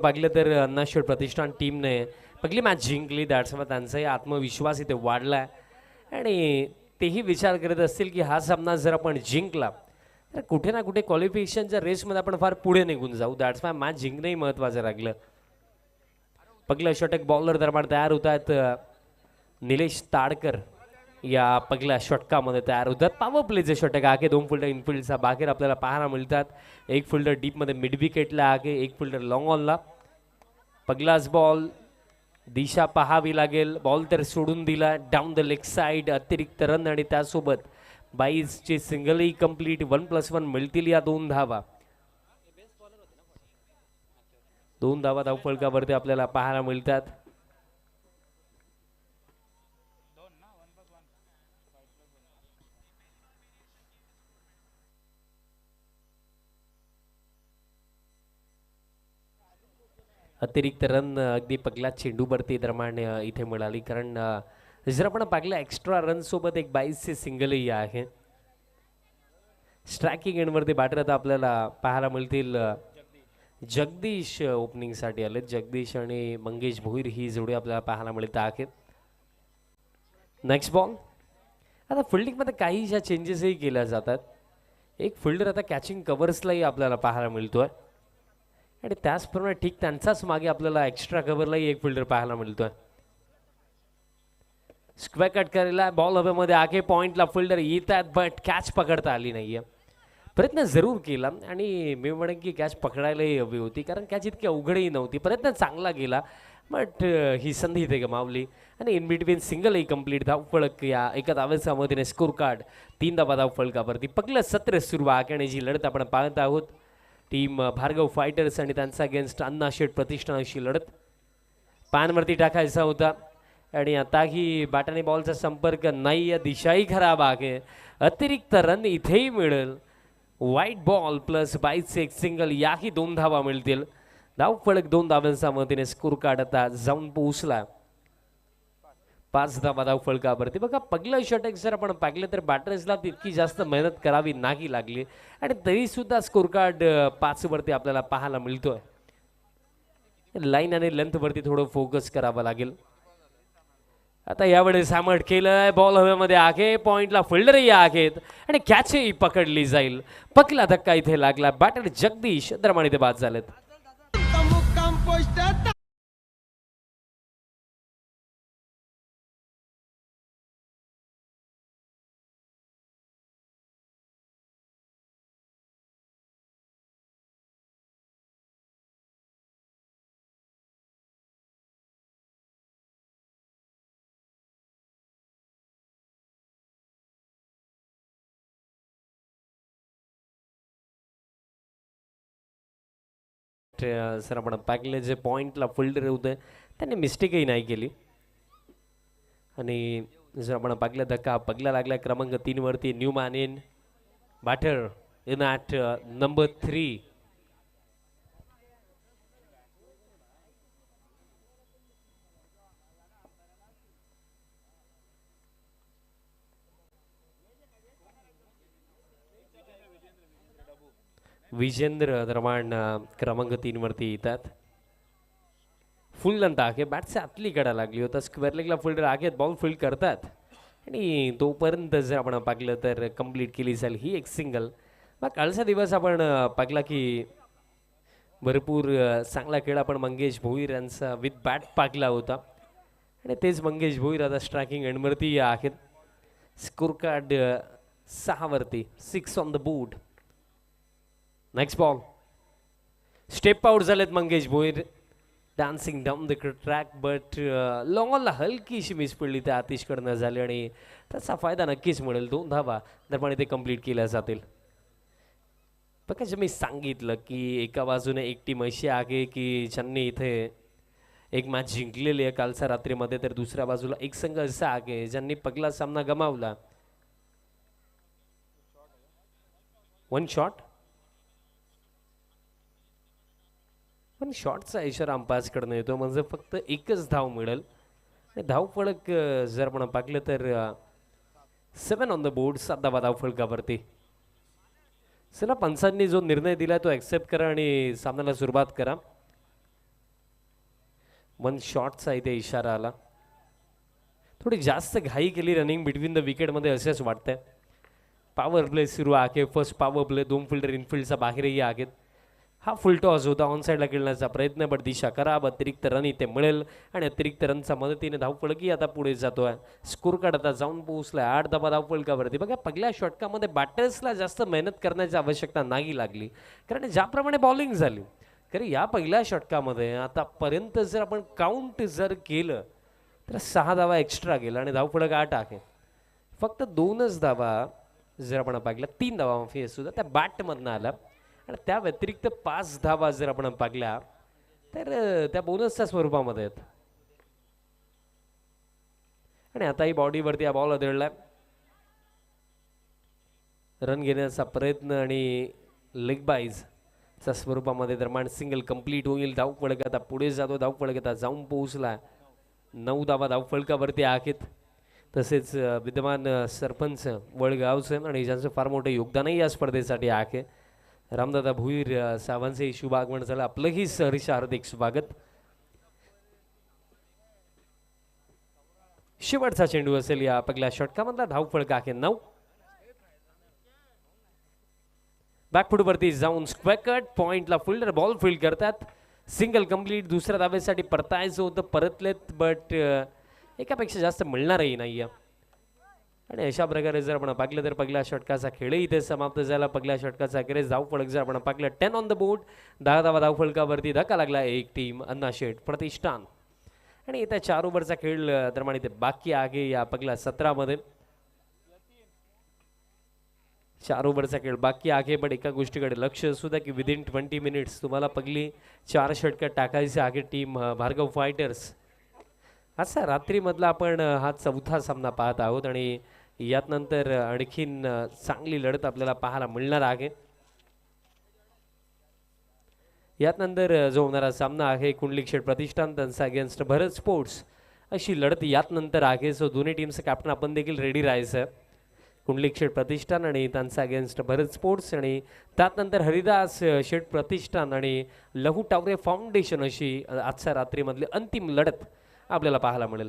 पाहिलं तर अण्णाशेठ प्रतिष्ठान टीमने पहिली मॅच जिंकली. दॅट्स मग त्यांचाही आत्मविश्वास इथे वाढला आणि तेही विचार करत असतील की हा सामना जर आपण जिंकला तर कुठे ना कुठे क्वालिफिकेशनच्या रेसमध्ये आपण फार पुढे निघून जाऊ. दॅट्स माय मॅच जिंकणंही महत्त्वाचं लागलं. पहिलं षटक बॉलर दरम्यान तयार होत आहेत. निलेश ताडकर या पहिल्या षटकामध्ये तयार होतात. पॉवर प्लेचे षटक आहे. 2 फिल्डर इनफिल्डचा बाहेर आपल्याला पाहायला मिळतात. 1 फिल्डर डीपमध्ये मिड विकेटला आहे, 1 फिल्डर लॉंग ऑनला. पहिलाच बॉल दिशा पाहावी लागेल. बॉल तर सोडून दिला डाऊन द लेग साइड. अतिरिक्त रन आणि त्यासोबत 22ची सिंगलही कंप्लीट. 1+1 मिळतील या 2 धावा. 2 धावा धावफलकावरती आपल्याला पाहायला मिळतात. अतिरिक्त रन अगदी पहिल्या चेंडूवरती दरम्यान इथे मिळाली. कारण जर आपण पाहिलं एक्स्ट्रा रन सोबत एक 22चे सिंगलही आहे. स्ट्रायकिंग एंडवरती बॅटर आता आपल्याला पाहायला मिळतील. जगदीश ओपनिंगसाठी आले. जगदीश आणि मंगेश भोईर ही जोडी आपल्याला पाहायला मिळत आहे. Next ball. आता फिल्डिंगमध्ये काही ज्या चेंजेसही केल्या जातात. एक फिल्डर आता कॅचिंग कव्हर्सलाही आपल्याला पाहायला मिळतोय आणि त्याचप्रमाणे ठीक त्यांचाच मागे आपल्याला एक्स्ट्रा कव्हरलाही एक फिल्डर पाहायला मिळतोय. स्क्वेअर कट करायला बॉल हवेमध्ये आगे पॉइंटला फिल्डर येत आहेत बट कॅच पकडता आली नाहीये. प्रयत्न जरूर केला आणि मी म्हणेन की कॅच पकडायलाही हवी होती कारण कॅच इतकी अवघडही नव्हती. प्रयत्न चांगला गेला बट ही संधी इथे गमावली आणि इन बिटवीन सिंगलही कंप्लीट. धावफलक या एका धावेच्या मदतीने स्कोर कार्ड 3 धावा धावफलकावरती. पहिलं सत्र सुरू आहे आणि जी लढत आपण पाहत आहोत टीम भार्गव फायटर्स आणि त्यांचा अगेन्स्ट अण्णाशेठ प्रतिष्ठानाशी लढत. पानवरती टाकायचा होता आणि आताही बॅटाने बॉलचा संपर्क नाही. दिशाही खराब आहे. अतिरिक्त रन इथेही मिळेल. वाईट बॉल प्लस 22चे एक सिंगल याही 2 धावा मिळतील. धावफलक 2 धावांच्या मदतीने स्कोर कार्ड आता जाऊन पोहोचला 5 धावा धावफलकावरती. बघा पहिलं षटक जर आपण पाहिलं तर बॅटर्सला तितकी जास्त मेहनत करावी नाही लागली आणि तरी सुद्धा स्कोर कार्ड 5 वरती आपल्याला पाहायला मिळतोय. लाईन आणि लेंथ वरती थोडं फोकस करावं लागेल. आता यावेळेस हॅमर्ड केलंय. बॉल हवेमध्ये आहे. पॉइंटला फिल्डरही आहेत आणि कॅचही पकडली जाईल. पहिला धक्का इथे लागला. बॅटर जगदीश दरम्यान इथे बाद झालेत. सर आपण पाहिलं जे पॉइंटला फिल्डर होते त्यांनी मिस्टेकही नाही केली आणि जर आपण पाहिलं धक्का पहिला लागला क्रमांक 3 वरती. New man in batter in at number 3. Vijendra दरम्यान क्रमांक 3 वरती येतात. फुल लेंथ आहे. बॅटचे आतली कडा लागली होता. स्क्वेअर लेगला फिल्डर आहेत. बॉल फील्ड करतात आणि तोपर्यंत जर आपण पाहिलं तर कंप्लीट केली जाईल ही एक सिंगल. मग कालचा दिवस आपण पाहिला की भरपूर चांगला खेळ आपण मंगेश भोईर यांचा विथ बॅट पाहिला होता आणि तेच मंगेश भोईर आता स्ट्रायकिंग एंडवरती आहेत. स्कोर कार्ड 6 वरती. 6 on the board. Next ball. Step out झालेत Mangesh Bhoir. Dancing down the track but लॉंगॉनला हलकीशी मिस पडली. त्या आतिशकडनं झाली आणि त्याचा फायदा नक्कीच मिळेल. 2 धावा दरम्यान ते कंप्लीट केल्या जातील. बघा जे मी सांगितलं की एका बाजूने एक टीम अशी आहे की ज्यांनी इथे एक मॅच जिंकलेली आहे कालच्या रात्रीमध्ये तर दुसऱ्या बाजूला एक संघ असा आहे ज्यांनी पहिला सामना गमावला. 1 शॉट. पण शॉटचा इशारा अंपायर्सकडनं येतो म्हणजे फक्त एकच धाव मिळेल. धाव फलक जर आपण पाहिलं तर 7 ऑन द बोर्ड. 7 धावा धाव फलकावरती. चला पंचांनी जो निर्णय दिला तो ॲक्सेप्ट करा आणि सामन्याला सुरुवात करा. वन शॉटचा इथे इशारा आला. थोडी जास्त घाई केली रनिंग बिटवीन द विकेटमध्ये असेच वाटतंय. पॉवर प्ले सुरू आहे. First power play. 2 फिल्डर इनफिल्डचा बाहेरही आहेत. हा फुल टॉस होता. ऑन साईडला खेळण्याचा प्रयत्न बट दिशा खराब. अतिरिक्त रन इथे मिळेल आणि अतिरिक्त रनच्या मदतीने धावफलकी आता पुढे जातोय. स्कोर कार्ड आता जाऊन पोहोचलाय 8 धावा धावफलकावरती. बघा पहिल्या षटकामध्ये बॅटर्सला जास्त मेहनत करण्याची आवश्यकता नाही लागली कारण ज्याप्रमाणे बॉलिंग झाली. कारण या पहिल्या षटकामध्ये आतापर्यंत जर आपण काउंट जर केलं तर 6 धावा एक्स्ट्रा गेला आणि धावफलक 8 आहे. फक्त 2च धावा जर आपण पाहिल्या 3 धावा माफी सुद्धा त्या बॅटमधनं आला आणि त्या व्यतिरिक्त 5 धावा जर आपण पाहिल्या तर त्या बोनसच्या स्वरूपामध्ये आहेत. आणि आताही बॉडीवरती हा बॉल आदळलाय. रन घेण्याचा प्रयत्न आणि लेग बाईजच्या स्वरूपामध्ये दरम्यान सिंगल कंप्लीट होईल. धावफलक आता पुढे जातो. धावफलक आता जाऊन पोहोचला. 9 धावा धावफलकावरती आहेत. तसेच विद्यमान सरपंच वडगावचे आणि ज्यांचं फार मोठं योगदानही या स्पर्धेसाठी आहे रामदादा भुईर साहेबांचे शुभ आगमन झालं. आपलंही सहर्ष हार्दिक स्वागत. शेवटचा चेंडू असेल या पहिल्या षटकामधला. धावफलक आहे 9. बॅकफुट वरती जाऊन स्क्वेअर पॉइंटला फिल्डर बॉल फील्ड करतात. Single complete. दुसऱ्या धावेसाठी परतायचं होतं. परतलेत बट एकापेक्षा जास्त मिळणारही नाही. आणि अशा प्रकारे जर आपण पाहिलं तर पहिल्या षटकाचा खेळही इथे समाप्त झाला. पहिल्या षटकाचा अखेरीस धावफलक जर आपण पाहिलं 10 ऑन द बोर्ड. 10 धावा धावफलकावरती धक्का लागला. एक टीम अण्णाशेठ प्रतिष्ठान. आणि येत्या 4 ओव्हरचा खेळ दरम्यान इथे बाकी आहे या पहिल्या 17मध्ये. 4 ओव्हरचा खेळ बाकी आहे पण एका गोष्टीकडे लक्ष असू द्या की विदिन 20 मिनिट्स तुम्हाला पहिली 4 षटकं टाकायची आहे टीम भार्गव फायटर्स. असा रात्रीमधला आपण हा 4था सामना पाहत आहोत आणि यात नंतर आणखीन चांगली लढत आपल्याला पाहायला मिळणार आहे. यात नंतर जो होणारा सामना आहे कुंडलिक शेठ प्रतिष्ठान त्यांचा अगेन्स्ट भरत स्पोर्ट्स अशी लढत यात नंतर आहे. सो दोन्ही टीमचं कॅप्टन आपण देखील रेडी राहायचं. कुंडलिक शेठ प्रतिष्ठान आणि त्यांचा अगेन्स्ट भरत स्पोर्ट्स आणि त्यानंतर हरिदास शेठ प्रतिष्ठान आणि लहू टावरे फाउंडेशन अशी आजच्या रात्रीमधली अंतिम लढत आपल्याला पाहायला मिळेल.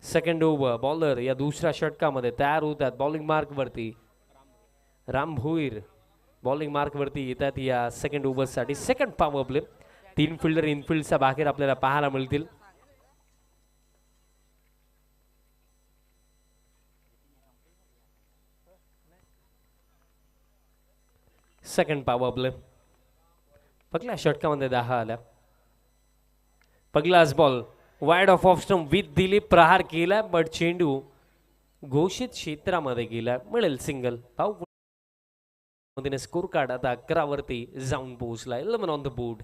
सेकंड ओव्हर बॉलर या दुसऱ्या षटकामध्ये तयार होतात. बॉलिंग मार्कवरती राम भोईर बॉलिंग मार्कवरती येतात या सेकंड ओव्हरसाठी. Second power play. 3 फिल्डर इनफिल्डच्या बाहेर आपल्याला पाहायला मिळतील. Second power play. पहिल्या षटकामध्ये 10 आल्या. पहिलाच ball wide off stump with दिली. प्रहार केला बट चेंडू घोषित क्षेत्रामध्ये गेला. मिळेल सिंगल. स्कोर कार्ड आता 11 वरती जाऊन पोहोचला. 11 ऑन द बोर्ड.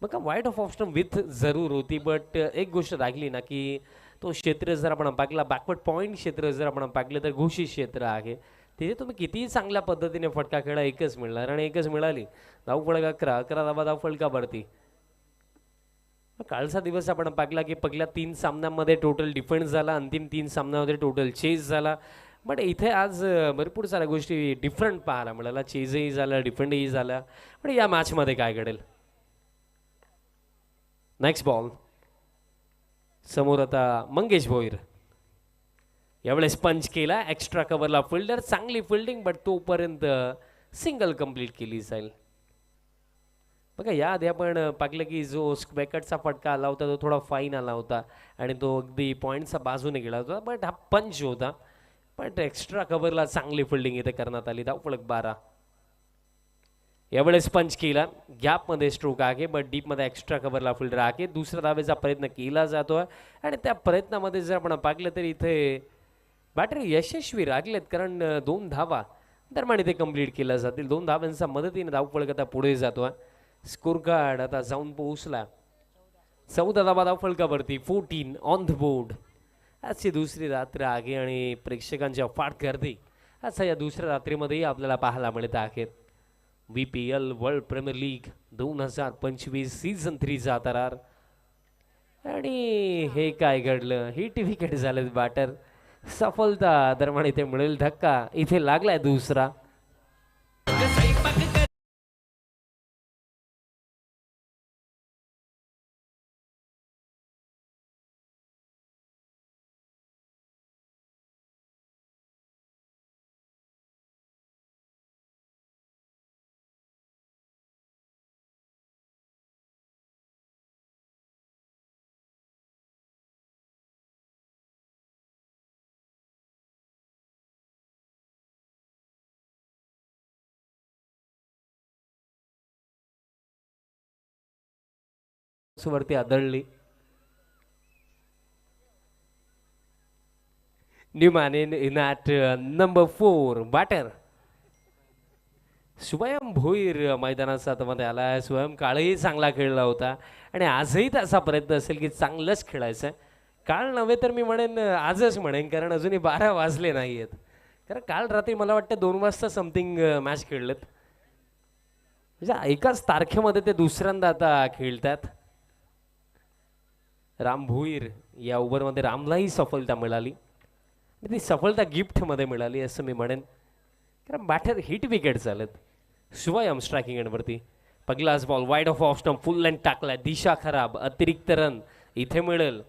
बघा वाईड ऑफ स्टंप विथ जरूर होती बट एक गोष्ट राहिली ना की तो क्षेत्र जर आपण पाहिला बॅकवर्ड पॉईंट क्षेत्र जर आपण पाहिलं तर घोषित क्षेत्र आहे. तिथे तुम्ही कितीही चांगल्या पद्धतीने फटका खेळा एकच मिळणार आणि एकच मिळाली. धावफलक 11 धावा धावफलकावरती. कालचा दिवस आपण पाहिला की पहिल्या 3 सामन्यांमध्ये टोटल डिफेंस झाला. अंतिम 3 सामन्यामध्ये टोटल चेज झाला. बट इथे आज भरपूर साऱ्या गोष्टी डिफरंट पाहायला मिळाला. चेजही झाला डिफेंडही झाला. पण या मॅचमध्ये काय घडेल. नेक्स्ट बॉल समोर आता मंगेश भोईर. यावेळेस पंच केला. एक्स्ट्रा कव्हरला फिल्डर. चांगली फिल्डिंग बट तोपर्यंत सिंगल कंप्लीट केली जाईल. बघा याआधी आपण पाहिलं की जो स्क्वेकटचा फटका आला होता तो थोडा फाईन आला होता आणि तो अगदी पॉईंटच्या बाजूने गेला होता बट हा पंच होता. पण एक्स्ट्रा कव्हरला चांगली फिल्डिंग इथे करण्यात आली. धावफलक 12. यावेळेस पंच केला. गॅपमध्ये स्ट्रोक आहे बट डीपमध्ये एक्स्ट्रा कव्हरला फिल्डर आहे. दुसऱ्या धावेचा प्रयत्न केला जातोय आणि त्या प्रयत्नामध्ये जर आपण पाहिलं तर इथे बॅटर यशस्वी राहिलेत कारण 2 धावा दरम्यान इथे कंप्लीट केल्या जातील. 2 धावांच्या मदतीने धावफलक आता पुढे जातोय. स्कोर कार्ड आता जाऊन पोहोचला 14 धावा धावफलकावरती. 14 ऑन द बोर्ड. आजची दुसरी रात्र आहे आणि प्रेक्षकांची अफाट गर्दी असा या दुसऱ्या रात्रीमध्येही आपल्याला पाहायला मिळत आहेत. VPL world premier league 2025 season 3चा तरार. आणि हे काय घडलं. हिट विकेट झालेत बॅटर. सफलता दरम्यान इथे मिळेल धक्का. इथे लागलाय दुसरा. वरती आदळली. New man in at number 4 batter. Swayam Bhoir मैदानाचा आतमध्ये आला. स्वयं काळही चांगला खेळला होता आणि आजही त्याचा प्रयत्न असेल की चांगलंच खेळायचं. काल नव्हे तर मी म्हणेन आजच म्हणेन, कारण अजूनही 12 वाजले नाही आहेत. कारण काल रात्री मला वाटतं 2 वाजता समथिंग मॅच खेळलेत. म्हणजे एकाच तारखेमध्ये ते दुसऱ्यांदा आता खेळतात. राम भोईर या ओव्हरमध्ये रामलाही सफलता मिळाली. ती सफलता गिफ्टमध्ये मिळाली असं मी म्हणेन, कारण बॅटर हिट विकेट चालत. स्वयं स्ट्रायकिंग एंडवरती पहिलाच ball wide of off stump full length टाकला. दिशा खराब. अतिरिक्त रन इथे मिळेल.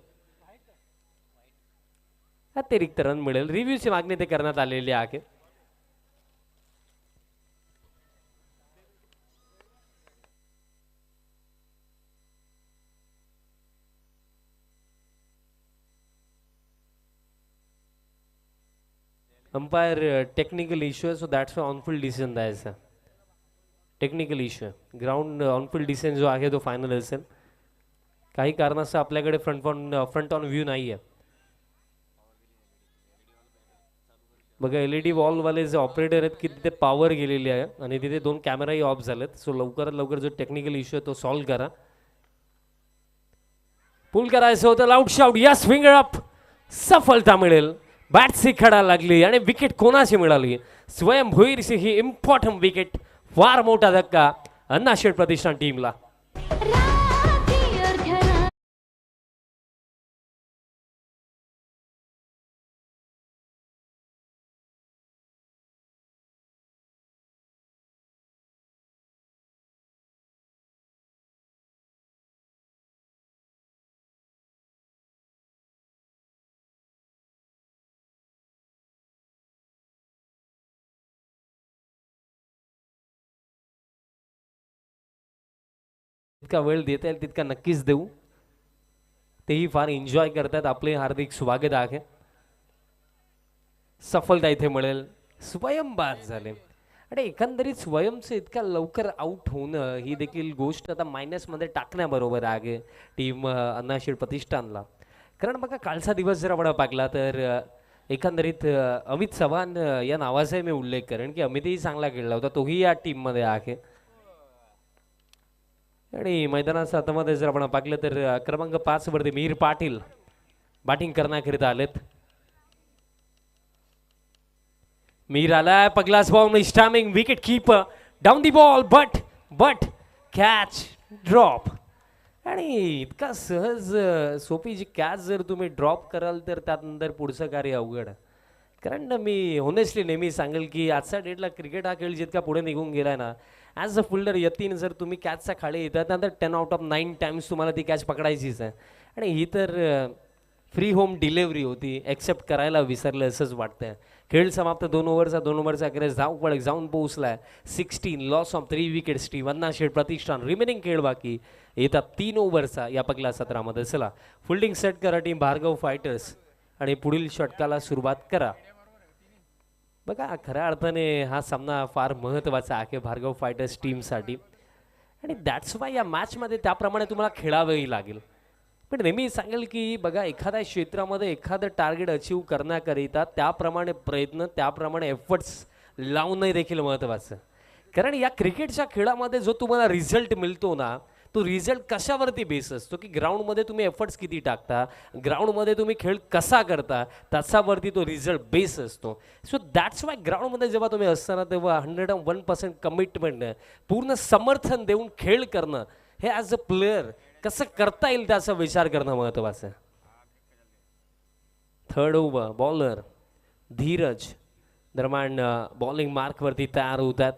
अतिरिक्त रन मिळेल. रिव्ह्यूची मागणी ते करण्यात आलेली आहे. अंपायर टेक्निकल इश्यू आहे, सो दॅट्स ऑनफिल्ड डिसिजन द्यायचा. टेक्निकल इश्यू आहे. ग्राउंड ऑनफिल्ड डिसिजन जो आहे तो फायनल असेल. काही कारणास्तव आपल्याकडे फ्रंट ऑन व्ह्यू नाही आहे. बघा LED वॉलवाले जे ऑपरेटर आहेत की तिथे पॉवर गेलेली आहे आणि तिथे 2 कॅमेराही ऑफ झालेत. सो लवकरात लवकर जो टेक्निकल इश्यू आहे तो सॉल्व्ह करा. पुल करायचं होतं. लाऊड शाउट या स्विंगर अप. सफलता मिळेल. बॅटची खडा लागली आणि विकेट कोणाची मिळाली? स्वयं भोईरची ही इम्पॉर्टंट विकेट. फार मोठा धक्का अण्णाशेठ प्रतिष्ठान टीमला. जितका वेळ देता येईल तितका नक्कीच देऊ. तेही फार एन्जॉय करतात. आपले हार्दिक स्वागत आहे. सफलता इथे मिळेल. स्वयं बाद झाले आणि एकंदरीत स्वयंचं इतक्या लवकर आउट होणं ही देखील गोष्ट आता मायनसमध्ये टाकण्याबरोबर आहे टीम अण्णाशेठ प्रतिष्ठानला. कारण बघा कालचा दिवस जर आपण पाहिला तर एकंदरीत अमित चव्हाण या नावाचाही मी उल्लेख करेन की अमितही चांगला खेळला होता. तोही या टीममध्ये आहे. आणि मैदानाच्या हातामध्ये जर आपण पाहिलं तर क्रमांक 5 वरती मीर पाटील बॅटिंग करण्याकरिता आलेत. मीर आलाय. पहिलाच ball stumping wicket keeper down the ball but catch drop. आणि इतका सहज सोपी जी कॅच जर तुम्ही ड्रॉप कराल तर त्यानंतर पुढचं कार्य अवघड. कारण मी होनेस्टली नेहमी सांगेल की आजच्या डेटला क्रिकेट हा खेळ जितका पुढे निघून गेलाय ना, ॲज अ फिल्डर यतीन जर तुम्ही कॅचचा खाली येतात त्यानंतर 10 आउट ऑफ 9 टाइम्स तुम्हाला ती कॅच पकडायचीच आहे. आणि ही तर फ्री होम डिलेव्हरी होती. ॲक्सेप्ट करायला विसरलं असंच वाटतंय. खेळ समाप्त. 2 ओव्हरचा अखेर धावपळ जाऊन पोहोचलाय. 16 loss of 3 wickets team Annasheth Pratishthan. Remaining खेळ बाकी येतात 3 ओव्हरचा या पहिल्या सत्रामध्ये. चला फिल्डिंग सेट करा टीम भार्गव फायटर्स आणि पुढील षटकाला सुरुवात करा. बघा खऱ्या अर्थाने हा सामना फार महत्त्वाचा आहे भार्गव फायटर्स टीमसाठी आणि दॅट्स वाय या मॅचमध्ये त्याप्रमाणे तुम्हाला खेळावंही लागेल. पण नेहमी सांगेल की बघा एखाद्या क्षेत्रामध्ये एखादं टार्गेट अचीव करण्याकरिता त्याप्रमाणे प्रयत्न त्याप्रमाणे एफर्ट्स लावणं देखील महत्त्वाचं. कारण या क्रिकेटच्या खेळामध्ये जो तुम्हाला रिझल्ट मिळतो ना, तो रिझल्ट कशावरती बेस असतो की ग्राउंडमध्ये तुम्ही एफर्ट्स किती टाकता, ग्राउंडमध्ये तुम्ही खेळ कसा करता त्याच्यावरती तो रिझल्ट बेस असतो. सो दॅट्स वाय ग्राउंडमध्ये जेव्हा तुम्ही असताना तेव्हा 101% कमिटमेंट पूर्ण समर्थन देऊन खेळ करणं हे ॲज अ प्लेअर कसं करता येईल त्याचा विचार करणं महत्त्वाचं आहे. थर्ड ओव्हर बॉलर धीरज दरम्यान बॉलिंग मार्कवरती तयार होतात.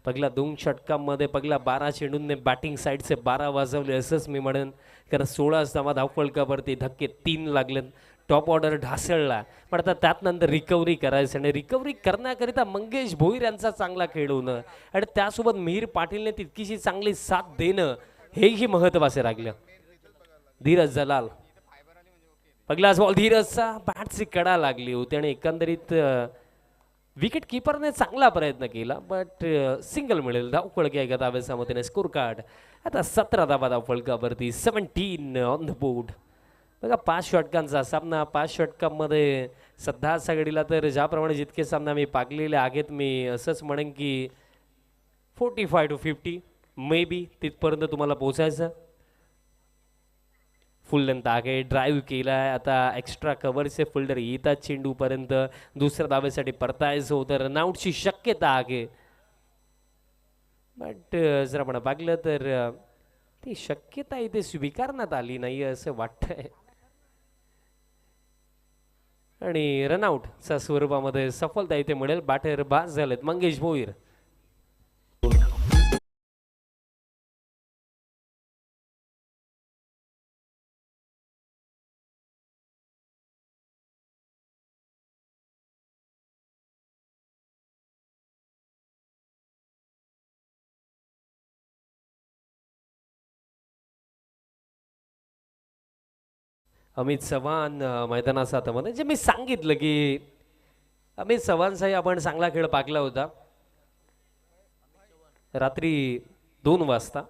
पहिल्या 2 षटकांमध्ये पहिल्या 12 चेंडूंनी बॅटिंग साईडचे 12 वाजवले असंच मी म्हणेन. कारण 16 धावा धावफलकावरती धक्के 3 लागलेत. टॉप ऑर्डर ढासळला. पण आता त्यात नंतर रिकव्हरी करायचं आणि रिकव्हरी करण्याकरिता मंगेश भोईर यांचा चांगला खेळ होणं आणि त्यासोबत मिहीर पाटीलने तितकीशी चांगली साथ देणं हेही महत्त्वाचे राहिलं. धीरज जलाल पहिलाच बॉल धीरजचा बॅटची कडा लागली होती आणि एकंदरीत विकेट कीपरने चांगला प्रयत्न केला बट सिंगल मिळेल. धावफलक एका धावेच्या मतीने स्कोर कार्ड आता 17 धावा फलकावरती 17 ऑन द बोर्ड. बघा 5 षटकांचा सामना. 5 षटकांमध्ये सध्या सगळीला तर ज्याप्रमाणे जितके सामना मी पाकलेले आहेत मी असंच म्हणेन की 45 to 50 मे बी तिथपर्यंत तुम्हाला पोचायचं. फुल लेंथ आगे ड्राईव्ह केलाय. आता एक्स्ट्रा कव्हरचे फिल्डर येतात चेंडूपर्यंत. दुसऱ्या धावेसाठी परतायचं होतं. रनआउटची शक्यता आहे बट जर आपण पाहिलं तर ती शक्यता इथे स्वीकारण्यात आली नाही असं वाटतंय आणि रनआउटच्या स्वरूपामध्ये सफलता इथे मिळेल. बॅटर बाद झालेत मंगेश भोईर. अमित चव्हाण मैदानाचा आता मध्ये जे मी सांगितलं की अमित चव्हाणचाही आपण चांगला खेळ पाकला होता रात्री 2 वाजता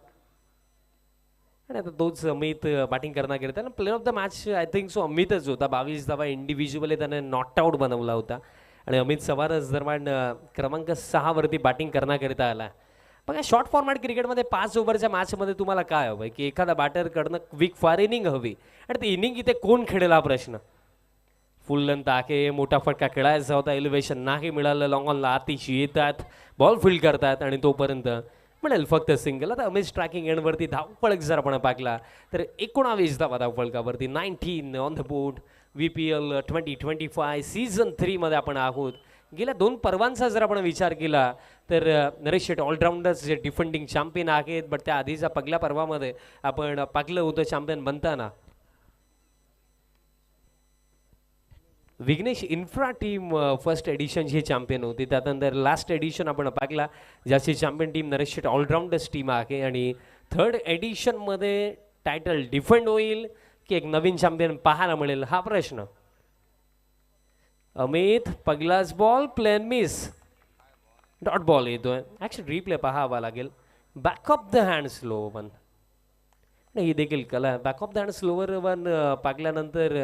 आणि आता तोच अमित बॅटिंग करणार गेला. त्यानं player of the match I think so अमितच होता. 22 धावा इंडिव्हिज्युअली त्याने नॉट आऊट बनवला होता आणि अमित चव्हाणच दरम्यान क्रमांक 6 वरती बॅटिंग करण्याकरिता आला. बघा शॉर्ट फॉर्मॅट क्रिकेटमध्ये 5 ओव्हरच्या मॅचमध्ये तुम्हाला काय हवं की एखादा बॅटरकडनं क्विक फार इनिंग हवी आणि ती इनिंग इथे कोण खेळेल हा प्रश्न. फुल लेंथ आहे. मोठा फटका खेळायचा होता. एलिव्हेशन नाही मिळालं. लॉंग ऑनला आतिशी येतात. बॉल फील्ड करतात आणि तोपर्यंत मिळेल फक्त सिंगल. आता अमित ट्रॅकिंग एंडवरती धावफलक जर आपण पाकला तर 19 धावा धावफलकावरती 19 on the board. VPL 2025 season 3 मध्ये आपण आहोत. गेल्या 2 पर्वांचा जर आपण विचार केला तर नरेश शेट ऑलराऊंडर्स जे डिफेंडिंग चॅम्पियन आहेत बट त्या आधीच्या पहिल्या पर्वामध्ये आपण पाकलं होतं चॅम्पियन बनताना. विघ्नेश इन्फ्रा टीम फर्स्ट एडिशनची चॅम्पियन होती. त्यानंतर लास्ट एडिशन आपण पाकला ज्याची champion team Naresh Shet allrounders team आहे आणि थर्ड एडिशनमध्ये टायटल डिफेंड होईल की एक नवीन चॅम्पियन पाहायला मिळेल हा प्रश्न. अमित पहिलाच ball plain miss. Dot ball येतोय. ॲक्च्युअली रिप्ले पाहावा लागेल. Back of the hand slow one नाही ही देखील कला. Back of the hand slower one पाकल्यानंतर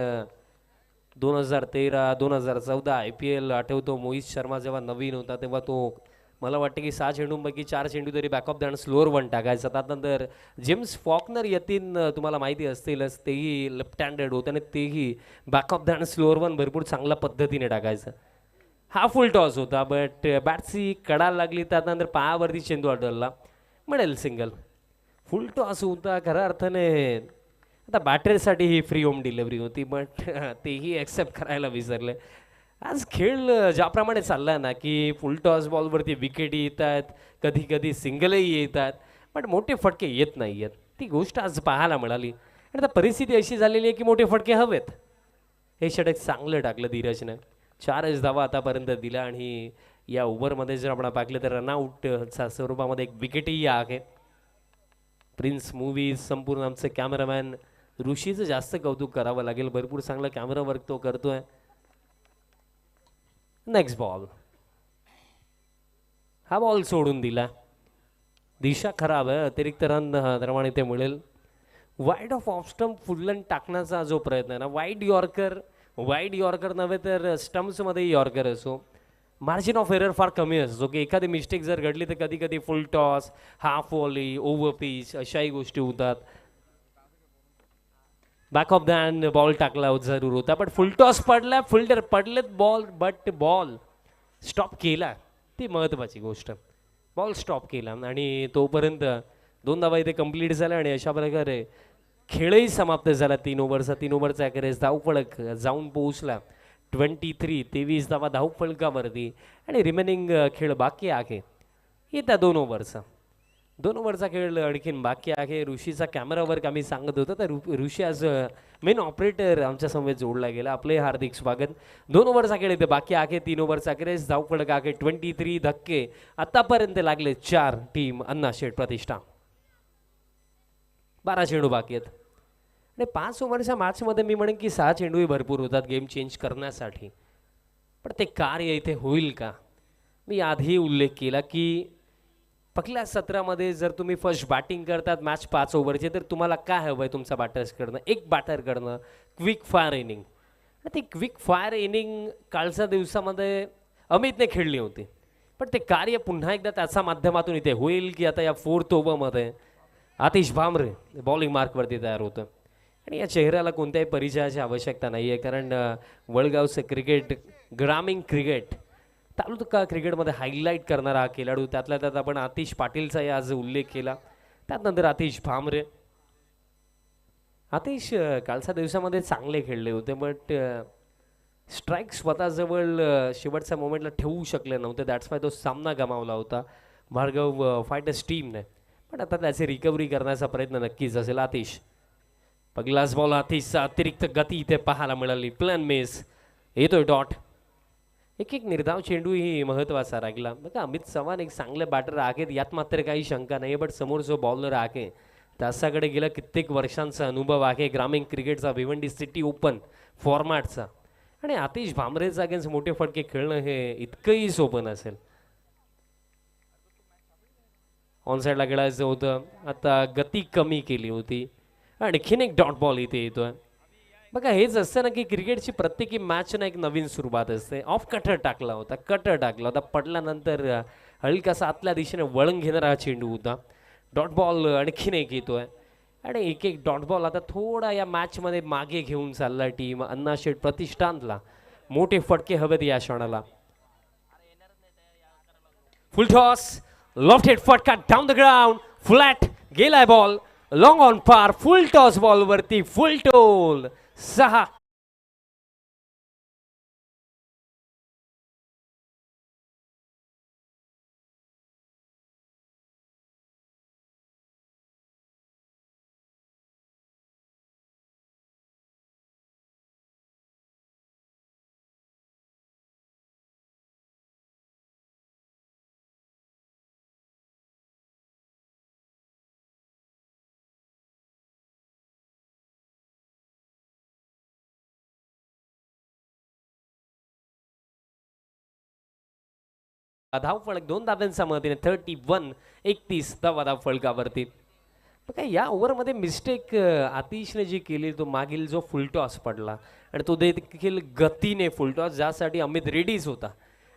2013 2014 IPL आठवतो. मोहित शर्मा जेव्हा नवीन होता तेव्हा तो मला वाटतं की 6 चेंडूंपैकी 4 चेंडू तरी back of the hand slower one टाकायचा. त्यानंतर जेम्स फॉकनर येतील तुम्हाला माहिती असतीलच. तेही लेफ्ट हँडेड होते आणि तेही back of the hand slower one भरपूर चांगल्या पद्धतीने टाकायचं. हा फुल टॉस होता बट बॅटची कडाला लागली. त्यानंतर पायावरती चेंडू आढळला. मिळेल सिंगल. फुल टॉस होता खऱ्या अर्थाने. आता बॅटरीसाठी ही फ्री होम डिलिव्हरी होती बट तेही ॲक्सेप्ट करायला विसरले. आज खेळ ज्याप्रमाणे चालला ना की फुल टॉस बॉलवरती विकेटी येत आहेत. कधी कधी सिंगलही येतात बट मोठे फटके येत नाही आहेत. ती गोष्ट आज पाहायला मिळाली आणि आता परिस्थिती अशी झालेली आहे की मोठे फटके हवेत. हे षटक चांगलं टाकलं धीरजने. 4 धावा आतापर्यंत दिला आणि या ओव्हरमध्ये जर आपण पाहिलं तर रनआउटच्या स्वरूपामध्ये एक विकेटही आहे. प्रिन्स मूवीज संपूर्ण आमचे कॅमेरामॅन ऋषीचं जास्त कौतुक करावं लागेल. भरपूर चांगला कॅमेरा वर्क तो करतोय. Next ball. हा बॉल सोडून दिला. दिशा खराब आहे. अतिरिक्त रन दरम्यान इथे मिळेल. वाईड ऑफ ऑफ स्टंप फुललन टाकण्याचा जो प्रयत्न आहे ना वाईड यॉर्कर नव्हे तर स्टम्प्समध्ये यॉर्कर असो मार्जिन ऑफ एरर फार कमी असतो की एखादी मिस्टेक जर घडली तर कधी कधी full toss half volley over pitch अशाही गोष्टी होतात. Back of the hand ball टाकला जरूर होता बट फुल टॉस पडला. फिल्डर पडलेत बॉल बट बॉल स्टॉप केला. ती महत्त्वाची गोष्ट. बॉल स्टॉप केला आणि तोपर्यंत 2 धावा इथे कंप्लीट झाल्या आणि अशा प्रकारे खेळही समाप्त झाला. 3 ओव्हरचा ॲव्हरेज धावफलक जाऊन पोहोचला 23 धावा धावफलकावरती आणि रिमेनिंग खेळ बाकी आहे. येत्या 2 ओव्हरचा खेळ आणखीन बाकी आहे. ऋषीचा कॅमेरा वर्क आम्ही सांगत होतो तर ऋषी आज मेन ऑपरेटर आमच्या समवेत जोडला गेला. आपले हार्दिक स्वागत. 2 ओव्हरचा खेळ इथे बाकी आहे. 3 ओव्हरचा ॲव्हरेज धावफलक आहे 23 धक्के आतापर्यंत लागले 4 टीम अण्णा शेठ प्रतिष्ठा. 12 चेंडू बाकी आहेत आणि 5 ओव्हरच्या मॅचमध्ये मी म्हणेन की 6 चेंडूही भरपूर होतात गेम चेंज करण्यासाठी. पण ते कार्य इथे होईल का. मी आधी उल्लेख केला की पहिल्या सत्रामध्ये जर तुम्ही फर्स्ट बॅटिंग करतात मॅच 5 ओव्हरची, तर तुम्हाला काय हवं आहे तुमच्या बॅटर्सकडनं? एक बॅटरकडनं क्विक फायर इनिंग. ती क्विक फायर इनिंग कालच्या दिवसामध्ये अमितने खेळली होती, पण ते कार्य पुन्हा एकदा त्याच्या माध्यमातून इथे होईल की आता या 4th ओव्हरमध्ये आतिश भामरे बॉलिंग मार्कवरती तयार होतं. आणि या चेहऱ्याला कोणत्याही परिचयाची आवश्यकता नाही आहे, कारण वडगावचं क्रिकेट, ग्रामीण क्रिकेट, तालुका क्रिकेटमध्ये हायलाईट करणारा हा खेळाडू. त्यातल्या त्यात आपण आतिश पाटीलचाही आज उल्लेख केला. त्यानंतर आतिश भामरे. आतिश कालच्या दिवसामध्ये चांगले खेळले होते, बट स्ट्राईक स्वतःजवळ शेवटच्या मोमेंटला ठेवू शकले नव्हते. दॅट्स वाय तो सामना गमावला होता भार्गव फायटर्स टीमने. पण आता त्याची रिकव्हरी करण्याचा प्रयत्न नक्कीच असेल. आतिश, पहिलाच बॉल आतिशचा अतिरिक्त गती इथे पाहायला मिळाली. प्लॅन मिस, येतोय डॉट. एक एक निर्धाव चेंडू ही महत्त्वाचा राहिला. बघा, अमित चव्हाण एक चांगले बॅटर आहेत, यात मात्र काही शंका नाही. बट समोर जो बॉलर आहे त्याच्याकडे गेला कित्येक वर्षांचा अनुभव आहे ग्रामीण क्रिकेटचा, भिवंडी सिटी ओपन फॉर्मॅटचा. आणि आतिश भामरेचा अगेन्स्ट मोठे फटके खेळणं हे इतकंही सोपं नसेल. ऑन साईडला खेळायचं होतं, आता गती कमी केली होती. आणखीन एक डॉट बॉल इथे येतोय. बघा, हेच असतं ना की क्रिकेटची प्रत्येकी मॅच ना एक नवीन सुरुवात असते. ऑफ कटर टाकला होता, पडल्यानंतर हलकासा आतल्या दिशेने वळण घेणारा हा चेंडू होता. डॉट बॉल आणखीन एक येतोय. आणि एक एक डॉट बॉल आता थोडा या मॅचमध्ये मागे घेऊन चालला टीम अण्णाशेठ प्रतिष्ठानला. मोठे फटके हवेत या क्षणाला. फुल टॉस, लॉफ्टेड फटका डाऊन द ग्राउंड, फ्लॅट गेलाय ball, long on par. Full toss ball वरती फुल टोल 6. धाव फलक 2 धाब्यांच्या मदतीने 31-31 धाव फलकावरती. बघा, या ओव्हरमध्ये मिस्टेक आतिशने जी केली, तो मागील जो फुलटॉस पडला आणि तो देखील गतीने फुलटॉस, ज्यासाठी अमित रेडीच होता.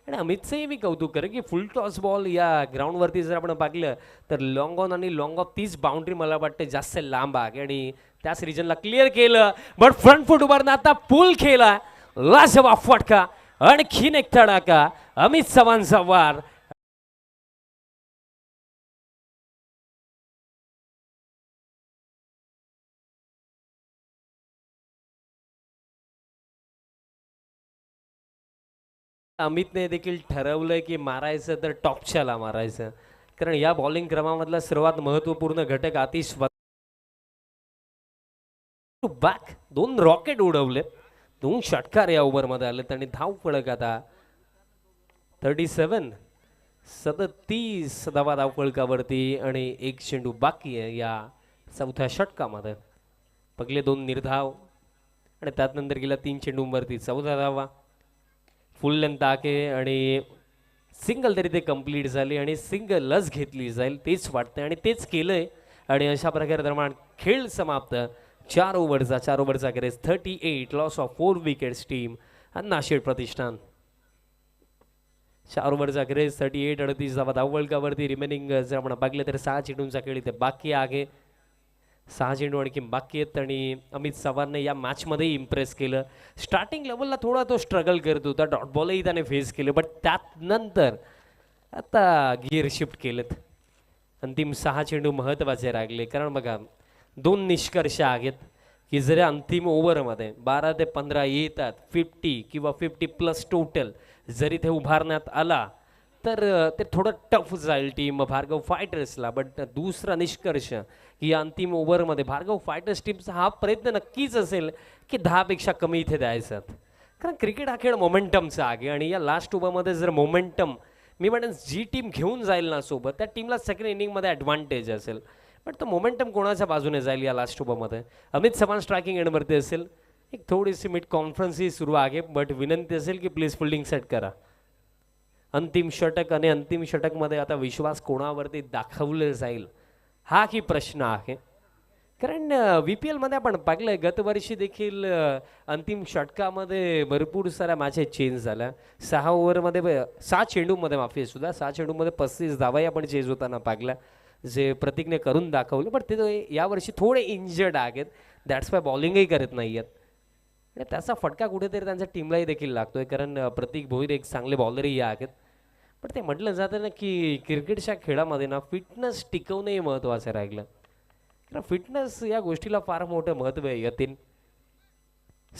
आणि अमितचंही मी कौतुक करेन की फुलटॉस बॉल या ग्राउंडवरती जर आपण पाहिलं तर लॉंग ऑन आणि लॉंग ऑफ तीच बाउंड्री मला वाटते जास्त लांब आहे आणि त्याच रिजनला क्लिअर केलं. बट फ्रंट फूट उभारनं आता पूल केला, लाजवाब फटका, आणखीन एक तडाका. अमित चव्हाणचा वार. अमितने देखील ठरवलंय की मारायचं तर टॉपच्याला मारायचं, कारण या बॉलिंग क्रमामधला सर्वात महत्वपूर्ण घटक आतिश. बॅक 2 रॉकेट उडवले, 2 षटकार या ओव्हरमध्ये आले आणि धाव फलक आता 37 धाव फलकावरती आणि एक चेंडू बाकी आहे या 4थ्या षटकामध्ये. पहिले 2 निर्धाव आणि त्यानंतर गेला 3 चेंडूंवरती 14 धावा. फुल लेंथ आहे आणि सिंगल तरी ते कंप्लीट झाली आणि सिंगलच घेतली जाईल तेच वाटतंय आणि तेच केलंय. आणि अशा प्रकारे दरम्यान खेळ समाप्त. 4 ओव्हरचा क्रेज 38, loss of 4 wickets team Annasheth Pratishthan. 4 ओव्हरचा क्रेज 38, 38 धाव फलकावरती. रिमेनिंग जर आपण बघले तर 6 चेंडूंचा खेळ इथे बाकी आहे. 6 चेंडू आणखी बाकी आहेत आणि अमित चव्हाणने या मॅचमध्ये इम्प्रेस केलं. स्टार्टिंग लेवलला थोडा तो स्ट्रगल करत होता, डॉट बॉलही त्याने फेस केले, बट त्यानंतर आता गिअर शिफ्ट केलेत. अंतिम 6 चेंडू महत्त्वाचे राहिले, कारण बघा 2 निष्कर्ष आहेत की जर अंतिम ओव्हरमध्ये 12 ते 15 येतात 50 किंवा 50+ टोटल जरी ते उभारण्यात आला तर ते थोडं टफ जाईल टीम भार्गव फायटर्सला. बट दुसरा निष्कर्ष की या अंतिम ओव्हरमध्ये भार्गव फायटर्स टीमचा हा प्रयत्न नक्कीच असेल की 10 पेक्षा कमी इथे द्यायचं, कारण क्रिकेट हा खेळ मोमेंटमचा आहे आणि या लास्ट ओव्हरमध्ये जर मोमेंटम मी म्हणेन जी टीम घेऊन जाईल ना सोबत त्या टीमला सेकंड इनिंगमध्ये ॲडव्हान्टेज असेल. बट तो मोमेंटम कोणाच्या बाजूने जाईल या लास्ट ओव्हरमध्ये? अमित चव्हाण स्ट्रायकिंग एंडवरती असेल. एक थोडीशी मिड कॉन्फरन्स ही सुरू आहे, बट विनंती असेल की प्लीज फिल्डिंग सेट करा. अंतिम षटक आणि अंतिम षटकमध्ये आता विश्वास कोणावरती दाखवलं जाईल हा की प्रश्न आहे. कारण VPL मध्ये आपण पाहिलंय गतवर्षी देखील अंतिम षटकामध्ये भरपूर साऱ्या मॅचेस चेंज झाल्या. 6 ओव्हरमध्ये 6 चेंडूमध्ये माफी सुद्धा 6 चेंडूमध्ये 35 धावाही आपण चेंज होताना पाहिल्या जे प्रतीकने करून दाखवलं. पण ते यावर्षी थोडे इंजर्ड आहेत. दॅट्स वाय बॉलिंगही करत नाही आहेत आणि त्याचा फटका कुठेतरी त्यांच्या टीमलाही देखील लागतोय. कारण प्रतीक भोईर एक चांगले बॉलरही आहेत. पण ते म्हटलं जातं ना की क्रिकेटच्या खेळामध्ये ना फिटनेस टिकवणंही महत्त्वाचं राहिलं. कारण फिटनेस या गोष्टीला फार मोठं महत्त्व आहे. यतीन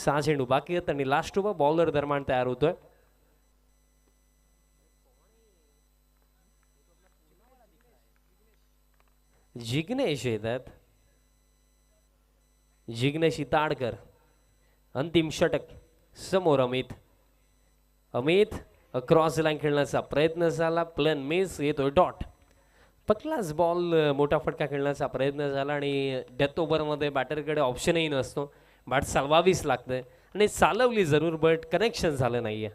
6 चेंडू बाकी आहेत आणि लास्ट ओव्हर बॉलर दरम्यान तयार होतोय. जिग्नेश येतात. जिग्नेश इताडकर अंतिम षटक समोर अमित. अमित क्रॉस लाईन खेळण्याचा प्रयत्न झाला प्लेन मिस येतोय डॉट. पकलाच बॉल मोठा फटका खेळण्याचा प्रयत्न झाला आणि डेथ ओव्हरमध्ये बॅटरकडे ऑप्शनही नसतो. बॅट चालवावीच लागते आणि चालवली जरूर बट कनेक्शन झालं नाही आहे.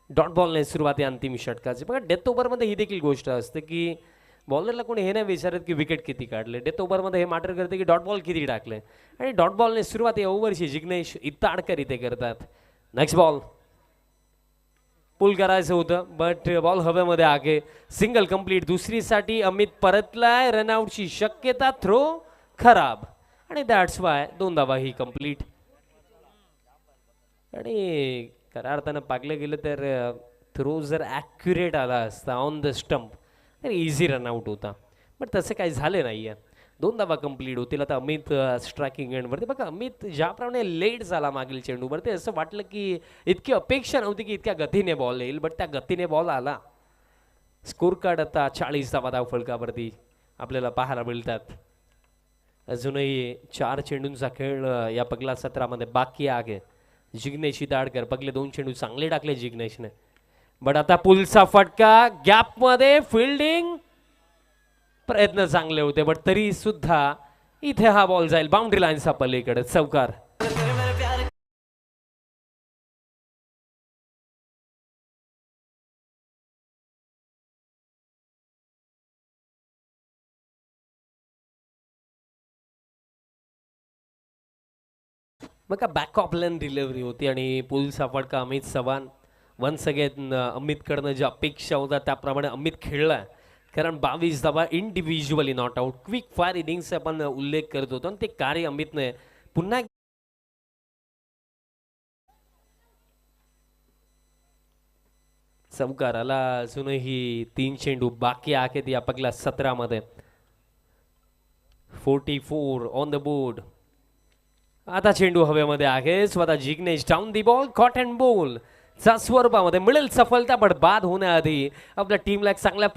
डॉट बॉलने सुरुवात आहे अंतिम षटकाची. बघा डेथ ओव्हरमध्ये ही देखील गोष्ट असते की बॉलरला कोणी हे नाही विचारत की विकेट किती काढले. डेथ ओव्हरमध्ये हे मॅटर करते की डॉट बॉल किती टाकले आणि डॉट बॉलने सुरुवात आहे ओव्हरची जिग्नेश इताडकर इथे करतात. नेक्स्ट बॉल पुल करायचं होतं बट बॉल हवेमध्ये आगे. सिंगल कंप्लीट दुसरीसाठी अमित परतलाय. रनआउटची शक्यता. थ्रो खराब आणि दॅट्स वाय 2 धावा ही कंप्लीट. आणि खऱ्या अर्थानं पागलं गेलं तर थ्रो जर ॲक्युरेट आला असता ऑन द स्टंप तर इझी रनआउट होता. बट तसं काही झालं नाही आहे. 2 धावा कंप्लीट होतील. आता अमित स्ट्रायकिंग एंडवरती. बघा अमित ज्याप्रमाणे लेट झाला मागील चेंडूवरती असं वाटलं की इतकी अपेक्षा नव्हती की इतक्या गतीने बॉल येईल बट त्या गतीने बॉल आला. स्कोर कार्ड आता 40 धावा धावफलकावरती आपल्याला पाहायला मिळतात. अजूनही 4 चेंडूंचा खेळ या पगला सत्रामध्ये बाकी आहे. जिग्नेश दाडकर पगले 2 चेंडू चांगले टाकले जिग्नेशने. बट आता पुलचा फटका गॅपमध्ये फिल्डिंग प्रयत्न चांगले होते बट तरी सुद्धा इथे हा बॉल जाईल बाउंड्री लाईनचा पलीकडे. चौकार. मग बॅक ऑफ लाईन डिलिव्हरी होती आणि पुलचा फटका अमित चव्हाण. वन्स अगेन अमितकडनं ज्या अपेक्षा होत्या त्याप्रमाणे अमित खेळला. कारण 22 धावा individually not out. Quick fire इनिंगचा आपण उल्लेख करत होतो आणि ते कार्य अमितने पुन्हा चौकाराला. अजूनही 3 चेंडू बाकी आहेत या पगला 17 मध्ये. 44 ऑन द बोर्ड. आता चेंडू हवेमध्ये आहे. स्वतः Jignesh down the ball caught and ball चा स्वरूपामध्ये मिळेल सफलता बट बाद होण्याआधी आपल्या टीमला एक चांगल्या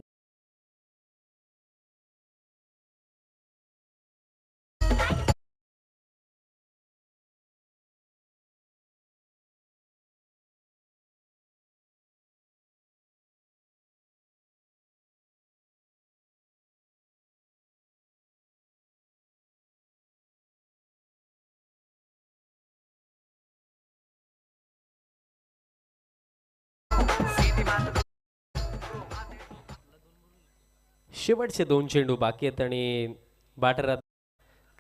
शेवटचे 2 चेंडू बाकी आहेत आणि बॅटर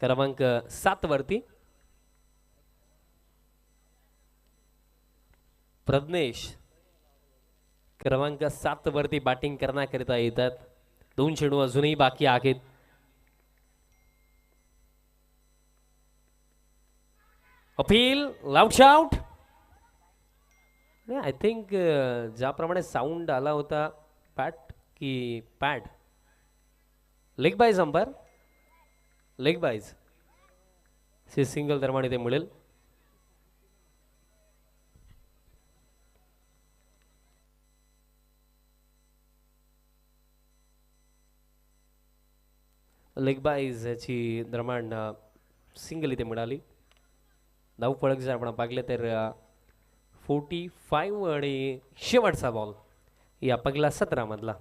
क्रमांक 7 वरती प्रज्ञेश क्रमांक 7 वरती बॅटिंग करण्याकरिता येतात. 2 चेंडू अजूनही बाकी आहेत. Appeal lout out. I think ज्याप्रमाणे साऊंड आला होता पॅट की पॅड लेग बाईज अंपायर लेग बाईज से सिंगल दरम्यान इथे मिळेल. लेग बाईज याची दरम्यान सिंगल इथे मिळाली. धाव फळक जर आपण पाहिले तर 45 आणि शेवटचा बॉल या पगला 17 मधला.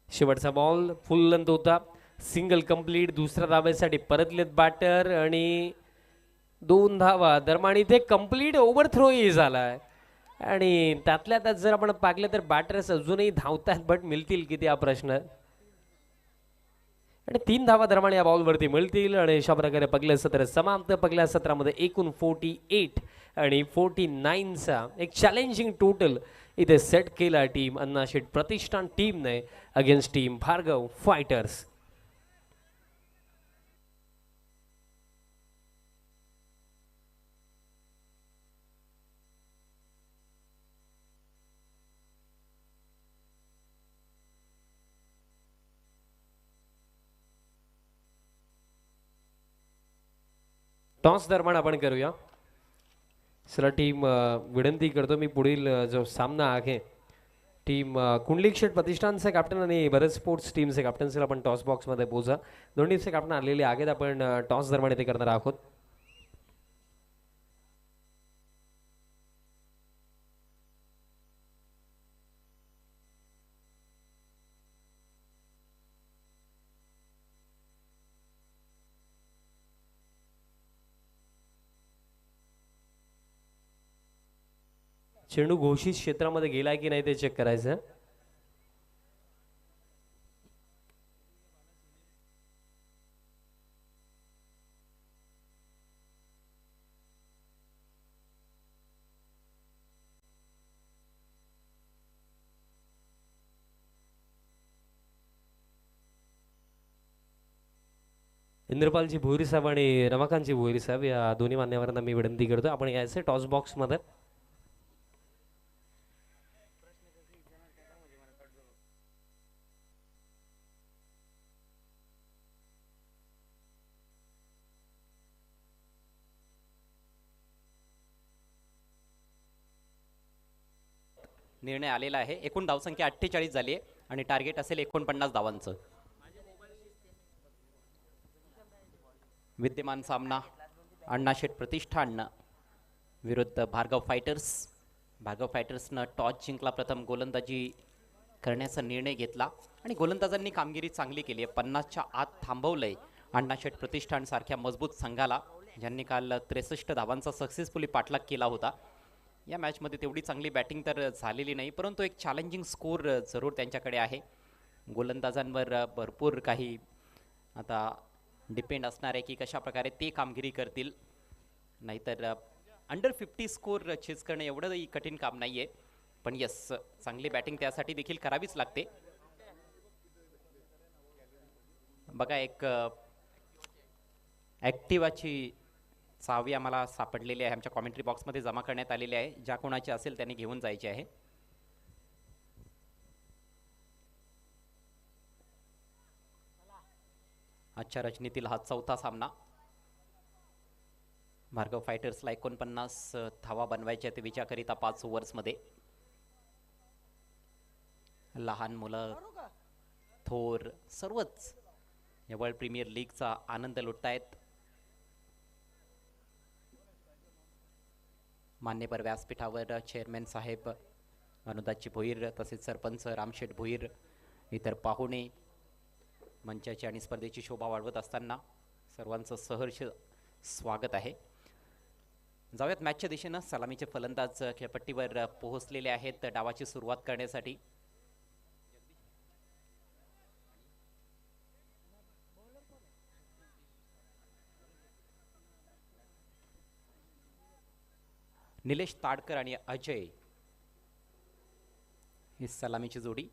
शेवटचा बॉल फुल लेंथ होता. Single complete. दुसऱ्या धावेसाठी परतलेत बॅटर आणि 2 धावा दरम्यान इथे कंप्लीट ओव्हरथ्रोही झालाय आणि त्यातल्या त्यात जर आपण पाहिलं तर बॅटर्स अजूनही धावतात बट मिळतील किती हा प्रश्न आणि 3 धावा दरम्यान या बॉलवरती मिळतील आणि अशा प्रकारे पहिलं सत्र समाप्त. पहिल्या सत्रामध्ये एकूण 48 आणि 49चा एक चॅलेंजिंग टोटल इथे सेट केला टीम अन्नाशेट प्रतिष्ठान टीमने against team Bhargav fighters. Toss दरम्यान आपण करूया. चला टीम विनंती करतो मी पुढील जो सामना आहे टीम कुंडलिक प्रतिष्ठानचे कॅप्टन आणि भरत स्पोर्ट्स टीमचे कॅप्टन्सीला आपण टॉस बॉक्समध्ये पोहोचा. दोन्ही टीमचे कॅप्टन आलेले आहेत. आपण टॉस दरम्यान इथे करणार आहोत. चेंडू घोषित क्षेत्रामध्ये गेलाय की नाही ते चेक करायचं. इंद्रपालजी भोईर साहेब आणि रमाकांतजी भोईर साहेब या दोन्ही मान्यवरांना मी विनंती करतो आपण यायचे टॉस बॉक्स मध्ये. निर्णय आलेला आहे. एकूण धावसंख्या 48 झाली आहे आणि टार्गेट असेल 49 धावांचं. विद्यमान सामना अण्णाशेठ प्रतिष्ठान विरुद्ध भार्गव फायटर्स. भार्गव फायटर्सनं टॉस जिंकला. प्रथम गोलंदाजी करण्याचा निर्णय घेतला आणि गोलंदाजांनी कामगिरी चांगली केली आहे. 50च्या आत थांबवलंय अण्णाशेठ प्रतिष्ठान सारख्या मजबूत संघाला, ज्यांनी काल 63 धावांचा सक्सेसफुली पाठलाग केला होता. या मॅचमध्ये तेवढी चांगली बॅटिंग तर झालेली नाही, परंतु एक चॅलेंजिंग स्कोर जरूर त्यांच्याकडे आहे. गोलंदाजांवर भरपूर काही आता डिपेंड असणार आहे की कशा प्रकारे ते कामगिरी करतील. नाहीतर अंडर 50 स्कोर चेस करणं एवढंही कठीण काम नाही आहे. पण यस, चांगली बॅटिंग त्यासाठी देखील करावीच लागते. बघा, एक ॲक्टिवाची चावी आम्हाला सापडलेली आहे, आमच्या कॉमेंट्री बॉक्समध्ये जमा करण्यात आलेली आहे. ज्या कोणाची असेल त्यांनी घेऊन जायची आहे. आजच्या रचनेतील हा चौथा सामना. भार्गव फायटर्सला 49 धावा बनवायच्या ते विचारकरिता 5 ओव्हर्समध्ये. लहान मुलं, थोर सर्वच या वर्ल्ड प्रीमियर लीगचा आनंद लुटतायत. मान्यवर व्यासपीठावर चेअरमॅन साहेब अनुदाजी भोईर, तसेच सरपंच रामशेठ भोईर, इतर पाहुणे मंचाची आणि स्पर्धेची शोभा वाढवत असताना सर्वांचं सहर्ष स्वागत आहे. जाऊयात मॅचच्या दिशेनं. सलामीचे फलंदाज खेळपट्टीवर पोहोचलेले आहेत डावाची सुरुवात करण्यासाठी. निलेश ताडकर आणि अजय ही सलामीची जोडी.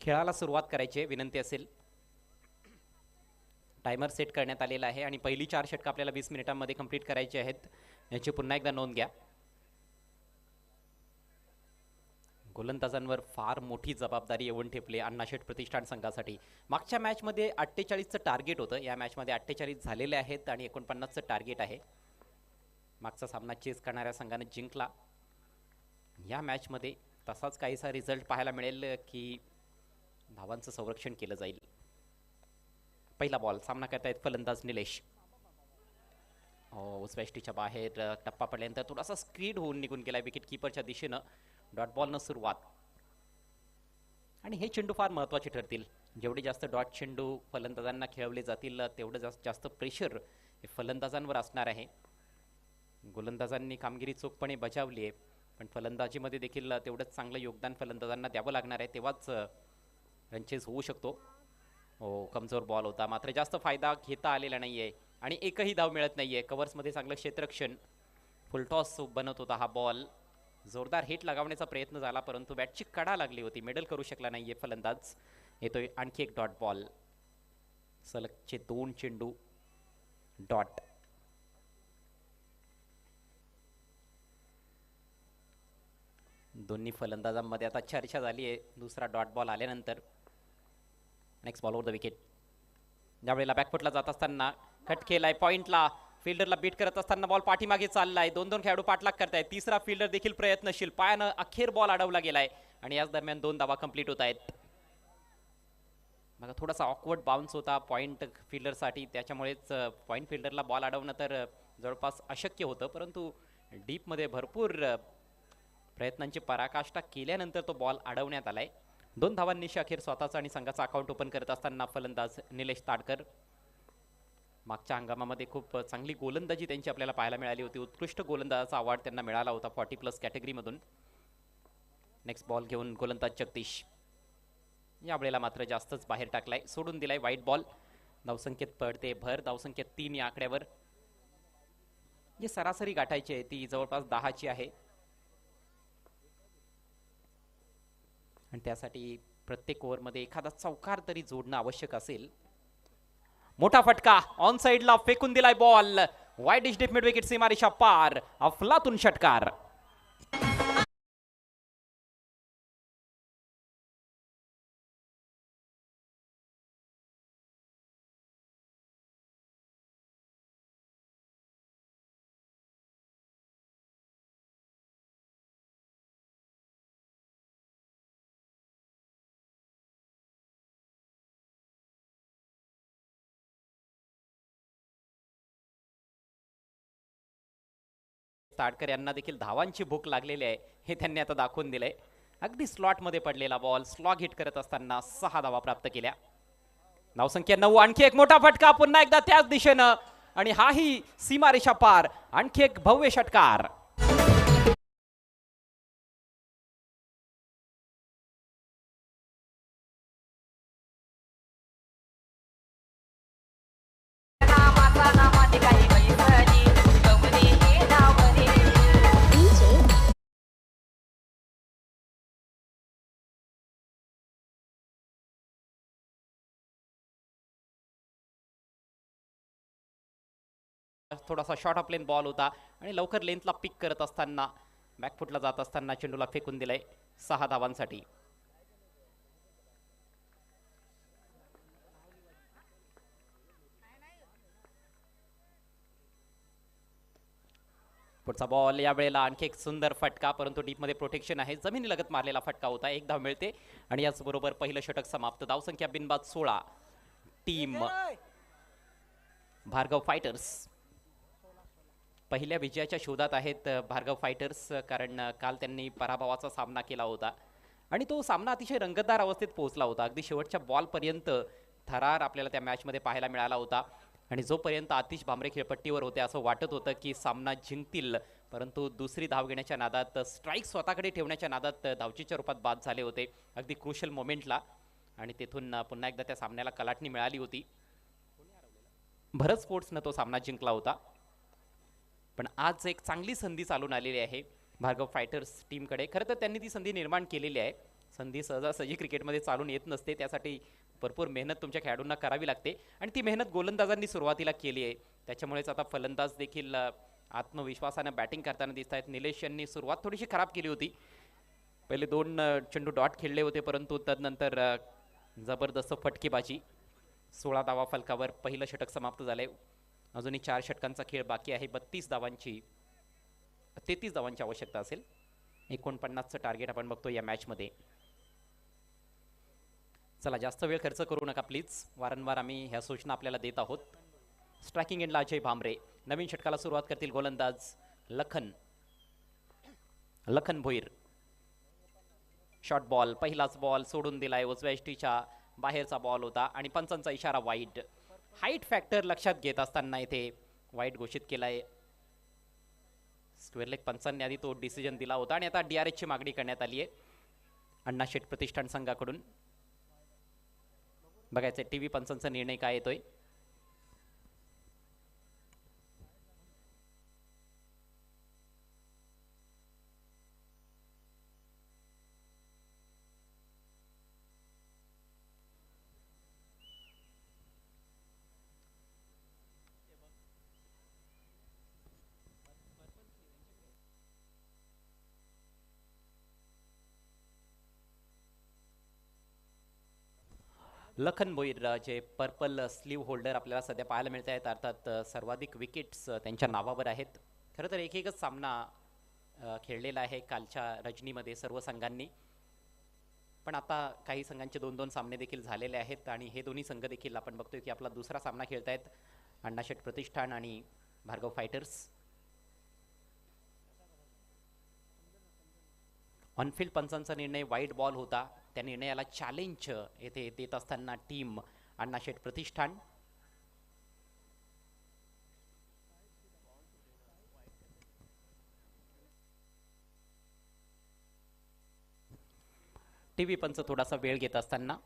खेळाला सुरुवात करायची विनंती असेल. टायमर सेट करण्यात आलेला आहे आणि पहिली 4 षटकं आपल्याला 20 मिनिटांमध्ये कंप्लीट करायची आहेत, याची पुन्हा एकदा नोंद घ्या. गोलंदाजांवर फार मोठी जबाबदारी येऊन ठेपली अण्णाशेठ प्रतिष्ठान संघासाठी. मागच्या मॅचमध्ये 48चं टार्गेट होतं, या मॅचमध्ये 48 झालेले आहेत आणि 49चं टार्गेट आहे. मागचा सामना चेस करणाऱ्या संघाने जिंकला. या मॅचमध्ये तसाच काहीसा रिझल्ट पाहायला मिळेल की धावांचं संरक्षण केलं जाईल. पहिला बॉल सामना करतायत फलंदाज निलेश. उजव्या बाहेर टप्पा पडल्यानंतर थोडासा स्क्रीड होऊन निघून गेला विकेट कीपरच्या दिशेनं. डॉट बॉलनं सुरुवात आणि हे चेंडू फार महत्त्वाचे ठरतील. जेवढे जास्त डॉट चेंडू फलंदाजांना खेळवले जातील तेवढं जास्त प्रेशर हे फलंदाजांवर असणार आहे. गोलंदाजांनी कामगिरी चोखपणे बजावली आहे, पण फलंदाजीमध्ये देखील तेवढंच चांगलं योगदान फलंदाजांना द्यावं लागणार आहे, तेव्हाच रनचेज होऊ शकतो. हो, कमजोर बॉल होता, मात्र जास्त फायदा घेता आलेला नाही आहे आणि एकही धाव मिळत नाही आहे. कव्हर्समध्ये चांगलं क्षेत्ररक्षण, फुलटॉस बनत होता हा बॉल. जोरदार हिट लगावण्याचा प्रयत्न झाला, परंतु बॅटची कडा लागली होती, मेडल करू शकला नाही आहे फलंदाज. येतोय आणखी एक डॉट बॉल. सलगचे 2 चेंडू डॉट. दोन्ही फलंदाजांमध्ये आता चर्चा झाली आहे दुसरा डॉट बॉल आल्यानंतर. Next ball over the wicket. ज्यावेळेला बॅकफुटला जात असताना कट केलाय पॉइंटला, फिल्डरला बीट करत असताना बॉल पाठीमागे चाललाय. 2 खेळाडू पाठलाग करतायत, तिसरा फिल्डर देखील प्रयत्नशील, पायानं अखेर बॉल अडवला गेलाय आणि याच दरम्यान 2 धावा कंप्लीट होत आहेत. बघा, थोडासा ऑकवर्ड बाउन्स होता पॉइंट फिल्डरसाठी, त्याच्यामुळेच पॉइंट फिल्डरला बॉल अडवणं तर जवळपास अशक्य होतं, परंतु डीपमध्ये भरपूर प्रयत्नांची पराकाष्ठा केल्यानंतर तो बॉल अडवण्यात आलाय. 2 धावांनिशी अखेर स्वतःचा आणि संघाचा अकाउंट ओपन करत असताना फलंदाज निलेश ताडकर. मागच्या हंगामामध्ये खूप चांगली गोलंदाजी त्यांची आपल्याला पाहायला मिळाली होती. उत्कृष्ट गोलंदाजाचा अवॉर्ड त्यांना मिळाला होता 40+ कॅटेगरीमधून. नेक्स्ट बॉल घेऊन गोलंदाज जगदीश. यावेळेला मात्र जास्तच बाहेर टाकलाय, सोडून दिलाय वाईट बॉल. धावसंख्येत पडते भर, धावसंख्येत 3 या आकड्यावर. जी सरासरी गाठायची आहे ती जवळपास 10ची आहे आणि त्यासाठी प्रत्येक ओव्हरमध्ये एखादा चौकार तरी जोडणं आवश्यक असेल. मोठा फटका ऑन साइडला फेकून दिलाय ball. Wide dish deep mid wicket, सीमारेषा पार, अफलातून षटकार. ताडकर यांना देखील धावांची भूक लागलेली आहे हे त्यांनी आता दाखवून दिलंय. अगदी स्लॉटमध्ये पडलेला बॉल स्लॉग हिट करत असताना 6 धावा प्राप्त केल्या. धावसंख्या 9. आणखी एक मोठा फटका पुन्हा एकदा त्याच दिशेनं आणि हाही सीमारेषा पार. आणखी एक भव्य षटकार. थोडासा शॉर्ट ऑफ लेन बॉल होता आणि लवकर लेंथला पिक करत असताना बॅकफुटला जात असताना चेंडूला फेकून दिलाय 6 धावांसाठी. पुढचा बॉल यावेळेला आणखी एक सुंदर फटका, परंतु डीपमध्ये प्रोटेक्शन आहे, जमिनीलगत मारलेला फटका होता. 1 धाव मिळते आणि याचबरोबर पहिलं षटक समाप्त. धावसंख्या बिनबाद 16. टीम भार्गव फायटर्स पहिल्या विजयाच्या शोधात आहेत. भार्गव फायटर्स, कारण काल त्यांनी पराभवाचा सामना केला होता आणि तो सामना अतिशय रंगतदार अवस्थेत पोहोचला होता. अगदी शेवटच्या बॉलपर्यंत थरार आपल्याला त्या मॅचमध्ये पाहायला मिळाला होता आणि जोपर्यंत आतिश भामरे खेळपट्टीवर होते असं वाटत होतं की सामना जिंकतील, परंतु दुसरी धाव घेण्याच्या नादात, स्ट्राईक स्वतःकडे ठेवण्याच्या नादात धावचीच्या रूपात बाद झाले होते अगदी क्रुशल मोमेंटला आणि तेथून पुन्हा एकदा त्या सामन्याला कलाटणी मिळाली होती. भरत स्पोर्ट्सनं तो सामना जिंकला होता. पण आज एक चांगली संधी चालून आलेली आहे भार्गव फायटर्स टीमकडे. खरं तर त्यांनी ती संधी निर्माण केलेली आहे. संधी सहजासहजी क्रिकेटमध्ये चालून येत नसते, त्यासाठी भरपूर मेहनत तुमच्या खेळाडूंना करावी लागते आणि ती मेहनत गोलंदाजांनी सुरुवातीला केली आहे. त्याच्यामुळेच आता फलंदाज देखील आत्मविश्वासानं बॅटिंग करताना दिसत आहेत. निलेश यांनी सुरुवात थोडीशी खराब केली होती. पहिले 2 चेंडू डॉट खेळले होते, परंतु तदनंतर जबरदस्त फटकेबाजी. 16 धावा फलकावर पहिलं षटक समाप्त झालंय. अजूनही 4 षटकांचा खेळ बाकी आहे. 33 धावांची आवश्यकता असेल. 49चं टार्गेट आपण बघतो या मॅचमध्ये. चला, जास्त वेळ खर्च करू नका प्लीज. वारंवार आम्ही ह्या सूचना आपल्याला देत आहोत. स्ट्रायकिंग एंडला अजय भामरे. नवीन षटकाला सुरुवात करतील गोलंदाज लखन भोईर. शॉर्ट बॉल, पहिलाच बॉल सोडून दिलाय उजव्या यष्टीच्या बाहेरचा बॉल होता आणि पंचांचा इशारा वाईड. हाईट फॅक्टर लक्षात घेत असताना इथे वाईट घोषित केला आहे. स्क्वेअर लेग पंचांनी आधी तो डिसिजन दिला होता आणि आता DRS ची मागणी करण्यात आली आहे अण्णाशेठ प्रतिष्ठान संघाकडून. बघायचं टीव्ही पंचांचा निर्णय काय येतोय. लखन भोईर जे पर्पल स्लीव होल्डर आपल्याला सध्या पाहायला मिळत आहेत, अर्थात सर्वाधिक विकेट्स त्यांच्या नावावर आहेत. खरं तर एकच सामना खेळलेला आहे कालच्या रजनीमध्ये सर्व संघांनी, पण आता काही संघांचे 2-2 सामने देखील झालेले आहेत आणि हे दोन्ही संघ देखील आपण बघतोय की आपला दुसरा सामना खेळतायत अण्णाशेठ प्रतिष्ठान आणि भार्गव फायटर्स. ऑनफिल्ड पंचांचा निर्णय वाईट बॉल होता. त्या निर्णयाला चॅलेंज येथे देत असताना टीम अण्णाशेठ प्रतिष्ठान. टीव्ही पंच थोडासा वेळ घेत असताना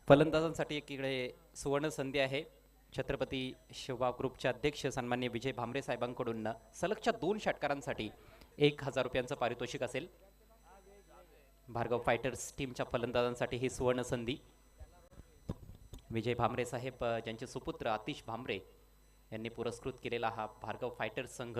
फलंदाजांसाठी एकीकडे सुवर्ण संधी आहे. छत्रपती शिवबा ग्रुपचे अध्यक्ष सन्माननीय विजय भामरे साहेबांकडून सलगच्या 2 षटकारांसाठी 1000 रुपयांचं पारितोषिक असेल. भार्गव फायटर्स टीमच्या फलंदाजांसाठी ही सुवर्ण संधी. विजय भामरे साहेब ज्यांचे सुपुत्र आतिश भामरे यांनी पुरस्कृत केलेला हा भार्गव फायटर्स संघ.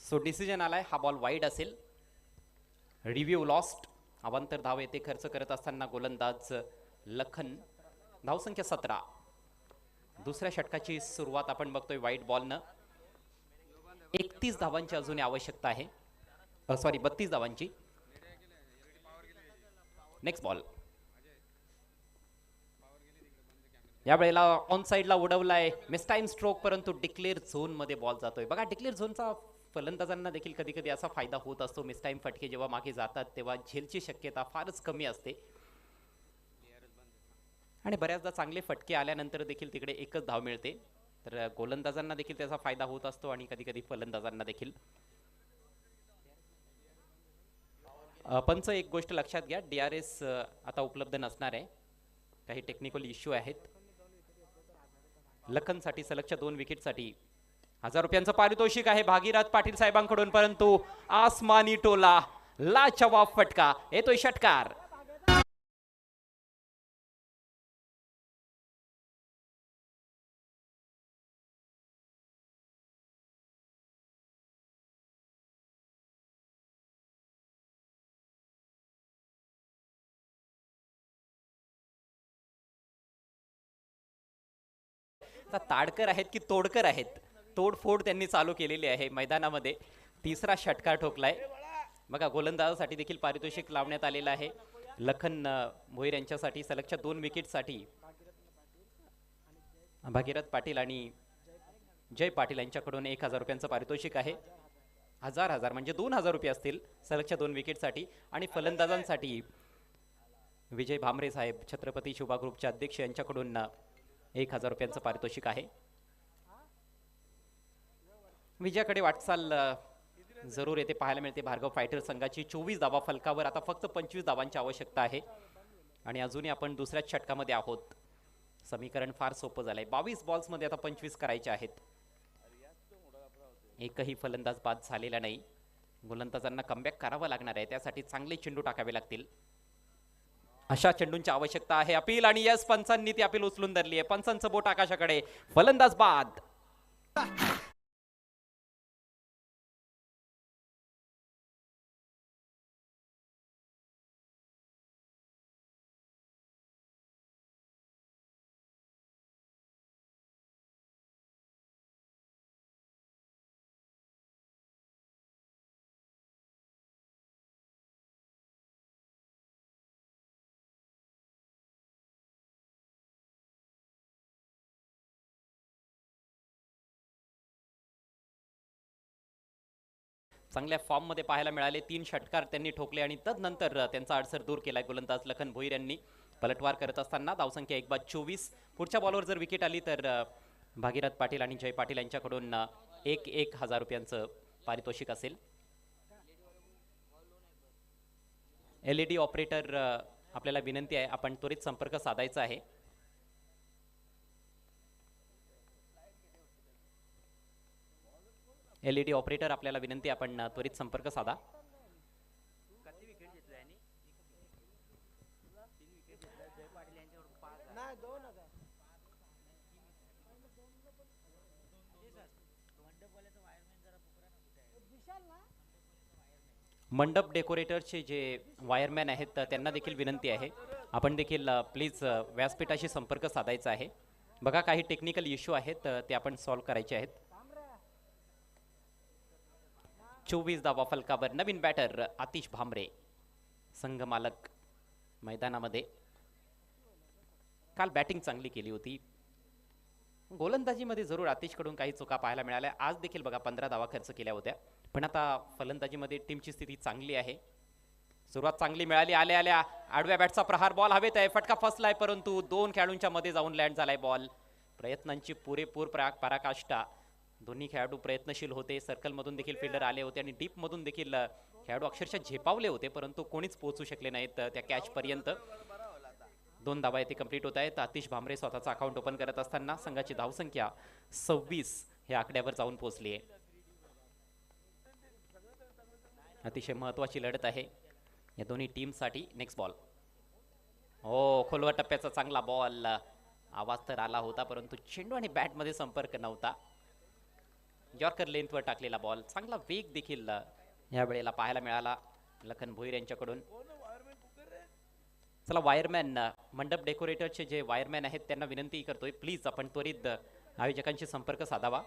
सो डिसिजन आलाय हा बॉल वाईड असेल. Review lost. अवांतर धाव येथे खर्च करत असताना गोलंदाज लखन. धावसंख्या 17. दुसऱ्या षटकाची सुरुवात आपण बघतोय व्हाईट बॉलनं. 31 धावांची अजून आवश्यकता आहे. सॉरी 32 धावांची. Next ball. या वेळेला ऑन साईडला उडवलाय मिस टाइम स्ट्रोक, परंतु डिक्लेअर झोन मध्ये बॉल जातोय. बघा डिक्लेअर झोनचा फलंदाजांना देखील कधी कधी असा फायदा होत असतो. मिस टाइम फटके जेव्हा मागे जातात तेव्हा झेलची शक्यता फारच कमी असते आणि बऱ्याचदा चांगले फटके आल्यानंतर देखील तिकडे एकच धाव मिळते. तर गोलंदाजांना देखील त्याचा फायदा होत असतो आणि कधी कधी फलंदाजांना देखील. पंच एक गोष्ट लक्षात घ्या, DRS आता उपलब्ध नसणार आहे. काही टेक्निकल इश्यू आहेत. लखनसाठी सलगच्या 2 विकेटसाठी 1000 रुपयांचं पारितोषिक आहे भागीरथ पाटील साहेबांकडून, परंतु आसमानी टोला लाजवाब फटका येतोय. षटकार. ताडकर आहेत की तोडकर आहेत, तोडफोड त्यांनी चालू केलेली आहे मैदानामध्ये. तिसरा षटकार ठोकलाय. बघा गोलंदाजासाठी देखील पारितोषिक लावण्यात आलेलं आहे. लखन भोईर यांच्यासाठी सलगच्या 2 विकेटसाठी भागीरथ पाटील आणि जय पाटील यांच्याकडून 1000 रुपयांचं पारितोषिक आहे. 1000 म्हणजे 2000 रुपये असतील सलगच्या 2 विकेटसाठी. आणि फलंदाजांसाठी विजय भामरे साहेब छत्रपती शुभा ग्रुपचे अध्यक्ष यांच्याकडून 1000 रुपयांचं पारितोषिक आहे. विजयाकडे वाटचाल जरूर येथे पाहायला मिळते भार्गव फायटर संघाची. 24 धावा फलकावर. आता फक्त 25 धावांची आवश्यकता आहे आणि अजूनही आपण दुसऱ्याच षटकामध्ये आहोत. समीकरण फार सोपं झालंय. 22 बॉल्समध्ये आता 25 करायचे आहेत. एकही फलंदाज बाद झालेला नाही. गोलंदाजांना कमबॅक करावं लागणार आहे, त्यासाठी चांगले चेंडू टाकावे लागतील. अशा चेंडूंची आवश्यकता आहे. अपील आणि यस पंचांनी ती अपील उचलून धरली आहे. पंचांचं बोट आकाशाकडे. फलंदाज बाद. चांगल्या फॉर्म मध्ये पाहायला मिळाले. 3 षटकार त्यांनी ठोकले आणि तदनंतर त्यांचा अडसर दूर केला गोलंदाज लखन भोईर यांनी. पलटवार करत असताना धावसंख्या 1/24. पुढच्या बॉलवर जर विकेट आली तर भागीरथ पाटील आणि जय पाटील यांच्याकडून 1000 रुपयांचं पारितोषिक असेल. LED ऑपरेटर आपल्याला विनंती आहे, आपण त्वरित संपर्क साधायचा आहे. LED ऑपरेटर आपल्याला विनंती, आपण त्वरित संपर्क साधा. मंडप डेकोरेटरचे जे वायरमॅन आहेत त्यांना देखील विनंती आहे, आपण देखील प्लीज व्यासपीठाशी संपर्क साधायचा आहे. बघा काही टेक्निकल इश्यू आहेत ते आपण सॉल्व्ह करायचे आहेत. 24 धावा फलकावर. नवीन बॅटर आतिश भामरे संघ मालक मैदानामध्ये. काल बॅटिंग चांगली केली होती. गोलंदाजीमध्ये जरूर आतिशकडून काही चुका पाहायला मिळाल्या. आज देखील बघा 15 धावा खर्च केल्या होत्या, पण आता फलंदाजीमध्ये टीमची स्थिती चांगली आहे. सुरुवात चांगली मिळाली. आल्या आल्या आडव्या बॅटचा प्रहार. बॉल हवेत आहे. फटका फसलाय, परंतु 2 खेळाडूंच्या मध्ये जाऊन लँड झालाय बॉल. प्रयत्नांची पुरेपूर पराकाष्ठा. दोन्ही खेळाडू प्रयत्नशील होते. सर्कलमधून देखील फिल्डर आले होते आणि डीपमधून देखील खेळाडू अक्षरशः झेपावले होते, परंतु कोणीच पोहोचू शकले नाहीत त्या कॅच पर्यंत. 2 धावा येथे कंप्लीट होत आहेत. आतिश भामरे स्वतःचा अकाउंट ओपन करत असताना संघाची धावसंख्या 26 हे आकड्यावर जाऊन पोहोचली आहे. अतिशय महत्वाची लढत आहे या दोन्ही टीमसाठी. Next ball. हो, खोलवर टप्प्याचा चांगला बॉल. आवाज तर आला होता, परंतु चेंडू आणि बॅटमध्ये संपर्क नव्हता. यॉर्कर लेंथवर टाकलेला बॉल. चांगला वेग देखील या वेळेला पाहायला मिळाला लखन भोईर यांच्याकडून. चला वायरमॅन, मंडप डेकोरेटरचे जे वायरमॅन आहेत त्यांना विनंती करतोय, प्लीज आपण त्वरित आयोजकांशी संपर्क साधावा.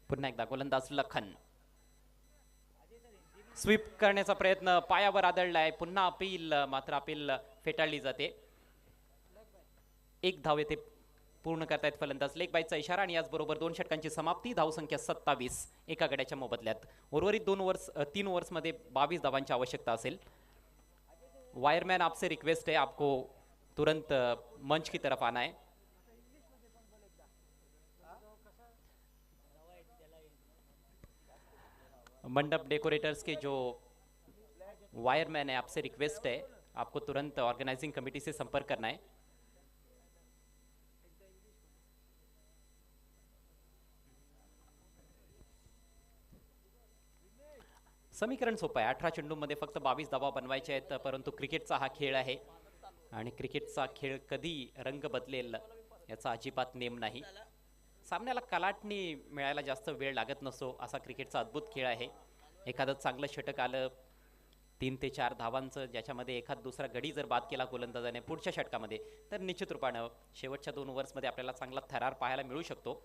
पुन्हा एकदा गोलंदाज लखन स्वीप करण्याचा प्रयत्न पायावर आदळलाय. पुन्हा अपील, मात्र अपील फेटाळली जाते. एक धाव येथे पूर्ण करतायत फलंदाज. लेग बाईचा इशारा आणि याचबरोबर 2 षटकांची समाप्ती. धावसंख्या 27 एका गड्याच्या मोबदल्यात. उर्वरित 3 ओव्हर्समध्ये 22 धावांची आवश्यकता असेल. वायरमैन आपसे रिक्वेस्ट है, आपको तुरंत मंच की तरफ आना है. मंडप डेकोरेटर्स के जो वायरमैन है, आपसे रिक्वेस्ट है, आपको तुरंत ऑर्गेनाइजिंग कमेटी से संपर्क करना है. समीकरण सोपं आहे. 18 चेंडूमध्ये फक्त 22 धावा बनवायचे आहेत. परंतु क्रिकेटचा हा खेळ आहे आणि क्रिकेटचा खेळ कधी रंग बदलेल याचा अजिबात नेम नाही. सामन्याला कलाटणी मिळायला जास्त वेळ लागत नसतो असा क्रिकेटचा अद्भुत खेळ आहे. एखादं चांगलं षटक आलं 3 ते 4 धावांचं, ज्याच्यामध्ये एखाद दुसरा गडी जर बाद केला गोलंदाजाने पुढच्या षटकामध्ये, तर निश्चित रूपानं शेवटच्या 2 ओव्हर्समध्ये आपल्याला चांगला थरार पाहायला मिळू शकतो.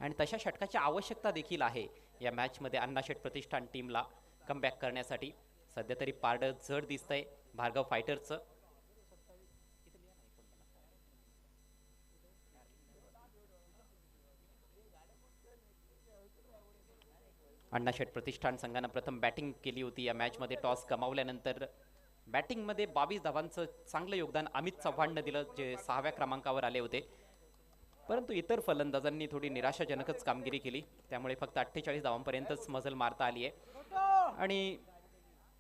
आणि तशा षटकाची आवश्यकता देखील आहे या मॅचमध्ये अण्णाशेठ प्रतिष्ठान टीमला कमबॅक करण्यासाठी. सध्या तरी पारडं जड दिसतंय भार्गव फायटर्सचं. अण्णाशेठ प्रतिष्ठान संघानं प्रथम बॅटिंग केली होती या मॅचमध्ये. टॉस गमावल्यानंतर बॅटिंगमध्ये 22 धावांचं चांगलं योगदान अमित चव्हाणनं दिलं, जे 6व्या क्रमांकावर आले होते. परंतु इतर फलंदाजांनी थोडी निराशाजनकच कामगिरी केली, त्यामुळे फक्त 48 धावांपर्यंतच मजल मारता आली आहे. आणि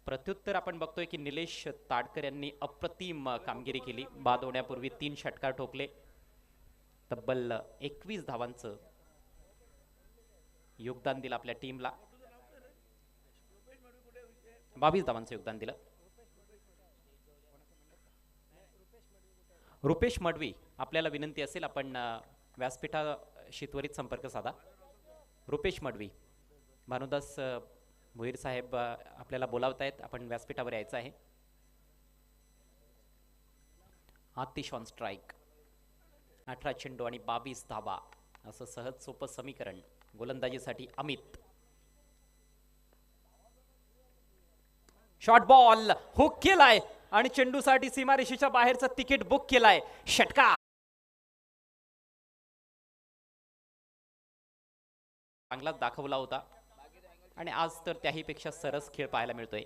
प्रत्युत्तर आपण बघतोय की निलेश ताडकर यांनी अप्रतिम कामगिरी केली. बाद होण्यापूर्वी 3 षटकार ठोकले. तब्बल 21 धावांचं योगदान दिलं आपल्या टीमला. 22 धावांचं योगदान दिलं. रुपेश मडवी, आपल्याला विनंती असेल आपण व्यासपीठाशी त्वरित संपर्क साधा. रुपेश मडवी, भानुदास भोईर साहेब आपल्याला बोलावतायत, आपण व्यासपीठावर यायचं आहे. Atish on strike. 18 चेंडू आणि 22 धावा असं सहज सोपं समीकरण गोलंदाजीसाठी अमित. शॉर्ट बॉल हुक केलाय आणि चेंडूसाठी सीमारेषेच्या बाहेरचं तिकीट बुक केलाय. षटकार चांगलाच दाखवला होता आणि आज तर त्याहीपेक्षा सरस खेळ पाहायला मिळतोय.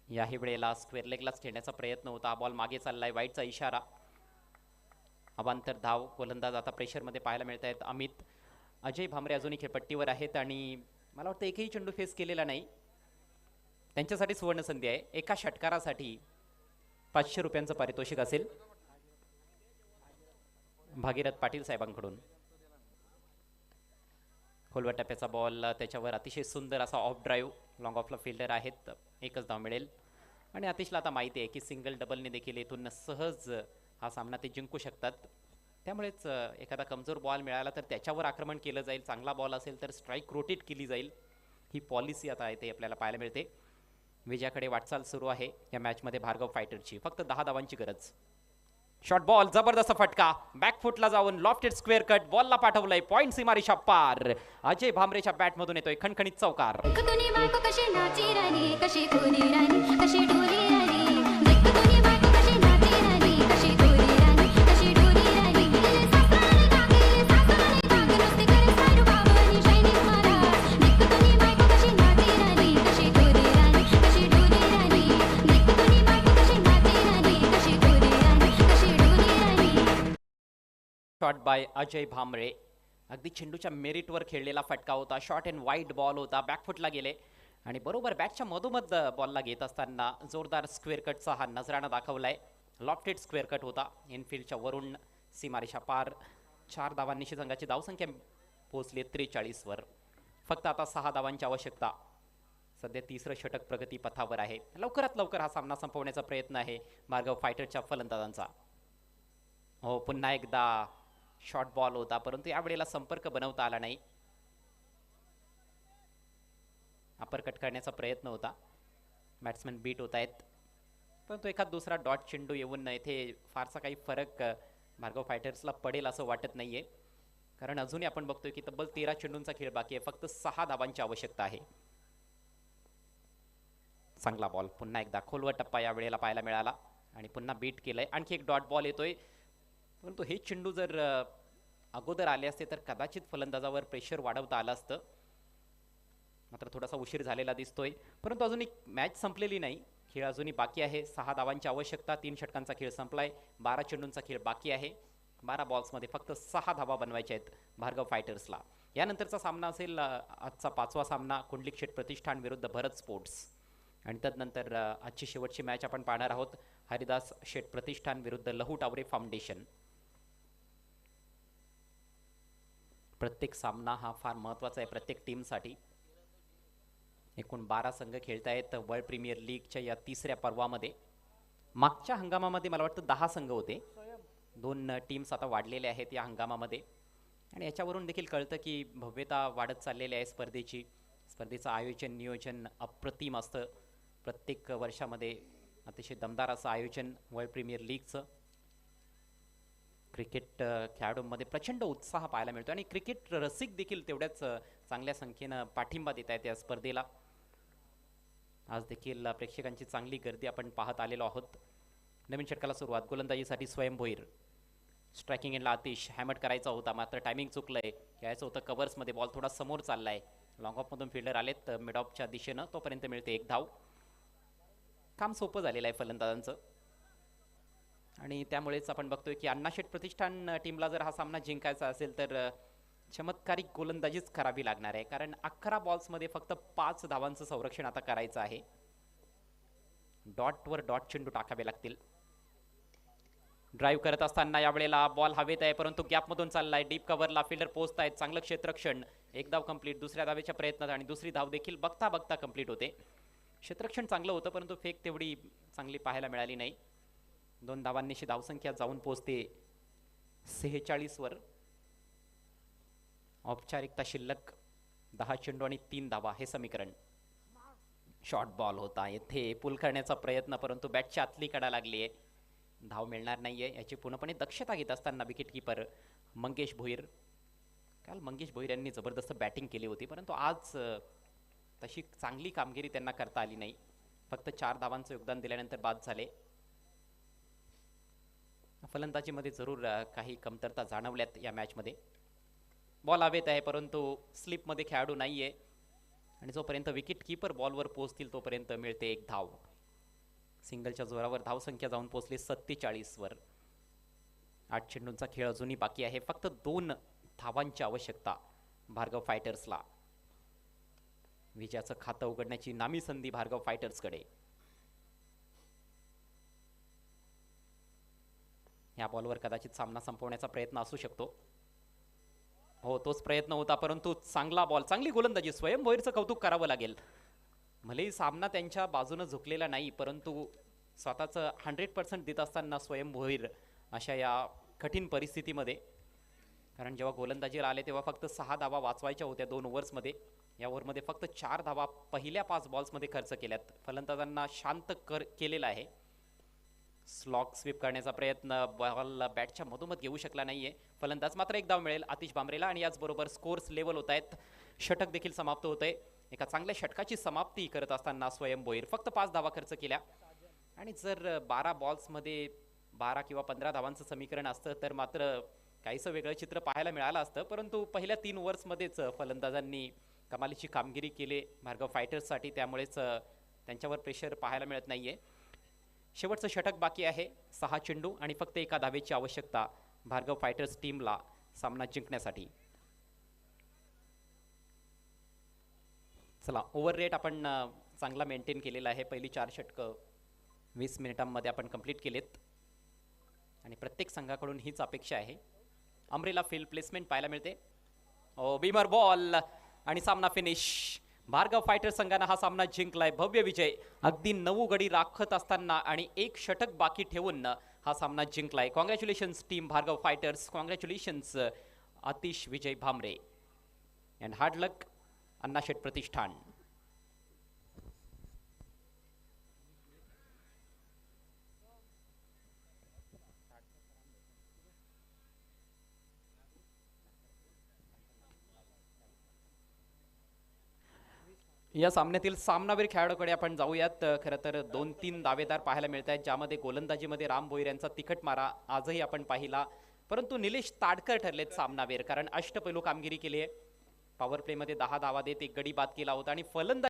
याही वेळेला स्क्वेअर लेगलाच खेळण्याचा प्रयत्न होता. बॉल मागे चाललाय, वाईटचा इशारा. अवांतर धाव. गोलंदाज आता प्रेशरमध्ये पाहायला मिळत आहेत. अमित, अजय भामरे अजूनही खेळपट्टीवर आहेत आणि मला वाटतं एकही चेंडू फेस केलेला नाही. त्यांच्यासाठी सुवर्ण संधी आहे. एका षटकारासाठी 500 रुपयांचं पारितोषिक असेल भागीरथ पाटील साहेबांकडून. खोलवर टप्प्याचा बॉल, त्याच्यावर अतिशय सुंदर असा ऑफ ड्राईव्ह. लॉंग ऑफला फिल्डर आहेत, एकच धाव मिळेल. आणि अतिशला आता माहिती आहे की सिंगल डबलने देखील इथून सहज हा सामना ते जिंकू शकतात. त्यामुळेच एखादा कमजोर बॉल मिळाला तर त्याच्यावर आक्रमण केलं जाईल. चांगला बॉल असेल तर स्ट्राईक रोटेट केली जाईल. ही पॉलिसी आता आहे ते आपल्याला पाहायला मिळते. विजयाकडे वाटचाल सुरू आहे या मॅचमध्ये भार्गव फायटरची. फक्त 10 धावांची गरज. शॉर्ट बॉल, जबरदस्त फटका, बॅकफुटला जाऊन लॉफ्टेड स्क्वेअर कट, बॉलला पाठवलंय पॉइंट सीमारेषा पार. अजय भामरेच्या बॅटमधून येतोय खणखणीत चौकार. Shot bye Ajay Bhamre. अगदी चेंडूच्या मेरिटवर खेळलेला फटका होता. शॉर्ट अँड वाईड बॉल होता, बॅकफुटला गेले आणि बरोबर बॅटच्या मधोमध बॉलला घेत असताना जोरदार स्क्वेअर कटचा हा नजराणा दाखवलाय. लॉफ्टेड स्क्वेअर कट होता. इनफिल्डच्या वरून सीमारेषा पार. 4 धावांनी संघाची धावसंख्या पोहोचली 43 वर. फक्त आता 6 धावांची आवश्यकता. सध्या 3रं षटक प्रगती पथावर आहे. लवकरात लवकर हा सामना संपवण्याचा प्रयत्न आहे भार्गव फायटरच्या फलंदाजांचा. हो, पुन्हा एकदा शॉर्ट बॉल होता, परंतु यावेळेला संपर्क बनवता आला नाही. अपर कट करण्याचा प्रयत्न होता. बॅट्समॅन बीट होत आहेत, परंतु एखाद दुसरा डॉट चेंडू येऊन इथे फारसा काही फरक भार्गव फायटर्सला पडेल असं वाटत नाहीये. कारण अजूनही आपण बघतोय की तब्बल 13 चेंडूंचा खेळ बाकी आहे. फक्त 6 धावांची आवश्यकता आहे. चांगला बॉल, पुन्हा एकदा खोलवर टप्पा या वेळेला पाहायला मिळाला आणि पुन्हा बीट केलंय. आणखी एक डॉट बॉल येतोय, परंतु हे चेंडू जर अगोदर आले असते तर कदाचित फलंदाजावर प्रेशर वाढवता आलं असतं. मात्र थोडासा उशीर झालेला दिसतोय, परंतु अजून एक मॅच संपलेली नाही. खेळ अजूनही बाकी आहे. 6 धावांची आवश्यकता, 3 षटकांचा खेळ संपलाय. 12 चेंडूंचा खेळ बाकी आहे. 12 बॉल्समध्ये फक्त 6 धावा बनवायच्या आहेत भार्गव फायटर्सला. यानंतरचा सामना असेल आजचा 5वा सामना, कुंडलिक शेठ प्रतिष्ठान विरुद्ध भरत स्पोर्ट्स. आणि त्यानंतर आजची शेवटची मॅच आपण पाहणार आहोत, हरिदास शेठ प्रतिष्ठान विरुद्ध लहू टावरे फाउंडेशन. प्रत्येक सामना हा फार महत्त्वाचा आहे प्रत्येक टीमसाठी. एकूण 12 संघ खेळत आहेत वर्ल्ड प्रीमियर लीगच्या या 3ऱ्या पर्वामध्ये. मागच्या हंगामामध्ये मला वाटतं 10 संघ होते. 2 टीम्स आता वाढलेल्या आहेत या हंगामामध्ये आणि याच्यावरून देखील कळतं की भव्यता वाढत चाललेली आहे स्पर्धेची. स्पर्धेचं आयोजन नियोजन अप्रतिम असतं. प्रत्येक वर्षामध्ये अतिशय दमदार असं आयोजन वर्ल्ड प्रीमियर लीगचं. क्रिकेट खेळाडूंमध्ये प्रचंड उत्साह पाहायला मिळतो आणि क्रिकेट रसिक देखील तेवढ्याच चांगल्या संख्येनं पाठिंबा देत आहेत या स्पर्धेला. आज देखील प्रेक्षकांची चांगली गर्दी आपण पाहत आलेलो आहोत. नवीन षटकाला सुरुवात, गोलंदाजीसाठी स्वयं भोईर. स्ट्रायकिंग एंडला आतिश, हॅमट करायचा होता मात्र टायमिंग चुकलंय. घ्यायचं होतं कव्हर्समध्ये, बॉल थोडा समोर चाललाय. लॉंग ऑफमधून फिल्डर आलेत मिड ऑफच्या दिशेनं, तोपर्यंत मिळते 1 धाव. काम सोपं झालेलं आहे फलंदाजांचं आणि त्यामुळेच आपण बघतोय की अण्णाशेठ प्रतिष्ठान टीमला जर हा सामना जिंकायचा असेल तर चमत्कारिक गोलंदाजीच करावी लागणार आहे. कारण 11 बॉल्समध्ये फक्त 5 धावांचं संरक्षण आता करायचं आहे. डॉटवर डॉट चेंडू टाकावे लागतील. ड्राईव्ह करत असताना यावेळेला बॉल हवेत आहे, परंतु गॅपमधून चाललाय. डीप कव्हरला फिल्डर पोहोचत आहेत. चांगलं क्षेत्ररक्षण. 1 धाव कंप्लीट. दुसऱ्या धावेच्या प्रयत्नात आणि दुसरी धाव देखील बघता बघता कंप्लीट होते. क्षेत्ररक्षण चांगलं होतं, परंतु फेक तेवढी चांगली पाहायला मिळाली नाही. 2 धावांनीशी धावसंख्या जाऊन पोहोचते 46 वर. औपचारिकता शिल्लक 10 चेंडू आणि 3 धावा हे समीकरण. शॉर्ट बॉल होता येथे, पुल करण्याचा प्रयत्न, परंतु बॅटची आतली कडा लागली आहे. धाव मिळणार नाहीये याची पूर्णपणे दक्षता घेत असताना विकेट किपर मंगेश भोईर. काल मंगेश भोईर यांनी जबरदस्त बॅटिंग केली होती, परंतु आज तशी चांगली कामगिरी त्यांना करता आली नाही. फक्त 4 धावांचं योगदान दिल्यानंतर बाद झाले. फलंदाजीमध्ये जरूर काही कमतरता जाणवल्यात या मॅचमध्ये. बॉल हवेत आहे, परंतु स्लिपमध्ये खेळाडू नाहीये आणि जोपर्यंत विकेट किपर बॉलवर पोहोचतील तोपर्यंत मिळते 1 धाव. सिंगलच्या जोरावर धावसंख्या जाऊन पोहोचली 47 वर. 8 चेंडूंचा खेळ अजूनही बाकी आहे. फक्त 2 धावांची आवश्यकता भार्गव फायटर्सला. विजयाचं खातं उघडण्याची नामी संधी भार्गव फायटर्सकडे. या बॉलवर कदाचित सामना संपवण्याचा प्रयत्न असू शकतो. हो, तोच प्रयत्न होता, परंतु चांगला बॉल, चांगली गोलंदाजी. स्वयं भोईरचं कौतुक करावं लागेल. भलेही सामना त्यांच्या बाजूनं झुकलेला नाही, परंतु स्वतःचं 100% देत असताना स्वयं भोईर अशा या कठीण परिस्थितीमध्ये, कारण जेव्हा गोलंदाजीला आले तेव्हा फक्त 6 धावा वाचवायच्या होत्या 2 ओव्हर्समध्ये. या ओव्हरमध्ये फक्त 4 धावा पहिल्या 5 बॉल्समध्ये खर्च केल्यात. फलंदाजांना शांत केलेलं आहे. स्लॉग स्वीप करण्याचा प्रयत्न, बॉल बॅटच्या मधोमध घेऊ शकला नाहीये फलंदाज. मात्र 1 धाव मिळेल आतिश भांबरेला आणि याचबरोबर स्कोर्स लेवल होत आहेत. षटक देखील समाप्त होत आहे. एका चांगल्या षटकाची समाप्ती करत असताना स्वयं भोईर फक्त 5 धावा खर्च केल्या. आणि जर 12 बॉल्समध्ये 12 किंवा 15 धावांचं समीकरण असतं तर मात्र काहीसं वेगळं चित्र पाहायला मिळालं असतं, परंतु पहिल्या 3 ओव्हर्समध्येच फलंदाजांनी कमालीची कामगिरी केली भार्गव फायटर्ससाठी. त्यामुळेच त्यांच्यावर प्रेशर पाहायला मिळत नाहीये. शेवटचं षटक बाकी आहे. 6 चेंडू आणि फक्त 1 धावेची आवश्यकता भार्गव फायटर्स टीमला सामना जिंकण्यासाठी. चला, ओव्हर रेट आपण चांगला मेंटेन केलेला आहे. पहिली 4 षटकं 20 मिनिटांमध्ये आपण कंप्लीट केलेत आणि प्रत्येक संघाकडून हीच अपेक्षा आहे. अमरेला फील्ड प्लेसमेंट पाहायला मिळते. बीमर बॉल आणि सामना फिनिश. भार्गव फायटर संघानं हा सामना जिंकलाय. भव्य विजय. अगदी 9 गडी राखत असताना आणि 1 षटक बाकी ठेवून हा सामना जिंकलाय. Congratulations team Bhargav fighters. Congratulations Atish Vijay Bhamre. And hard luck Annasheth Pratishthan. या सामन्यातील सामनावीर खेळाडूकडे आपण जाऊयात. खरं तर 2-3 दावेदार पाहायला मिळत आहेत, ज्यामध्ये गोलंदाजीमध्ये राम भोईर यांचा तिखट मारा आजही आपण पाहिला. परंतु निलेश ताडकर ठरलेत सामनावीर, कारण अष्टपैलू कामगिरी केली आहे. पॉवर प्लेमध्ये 10 धावा देत एक गडी बाद केला होता आणि फलंदाजी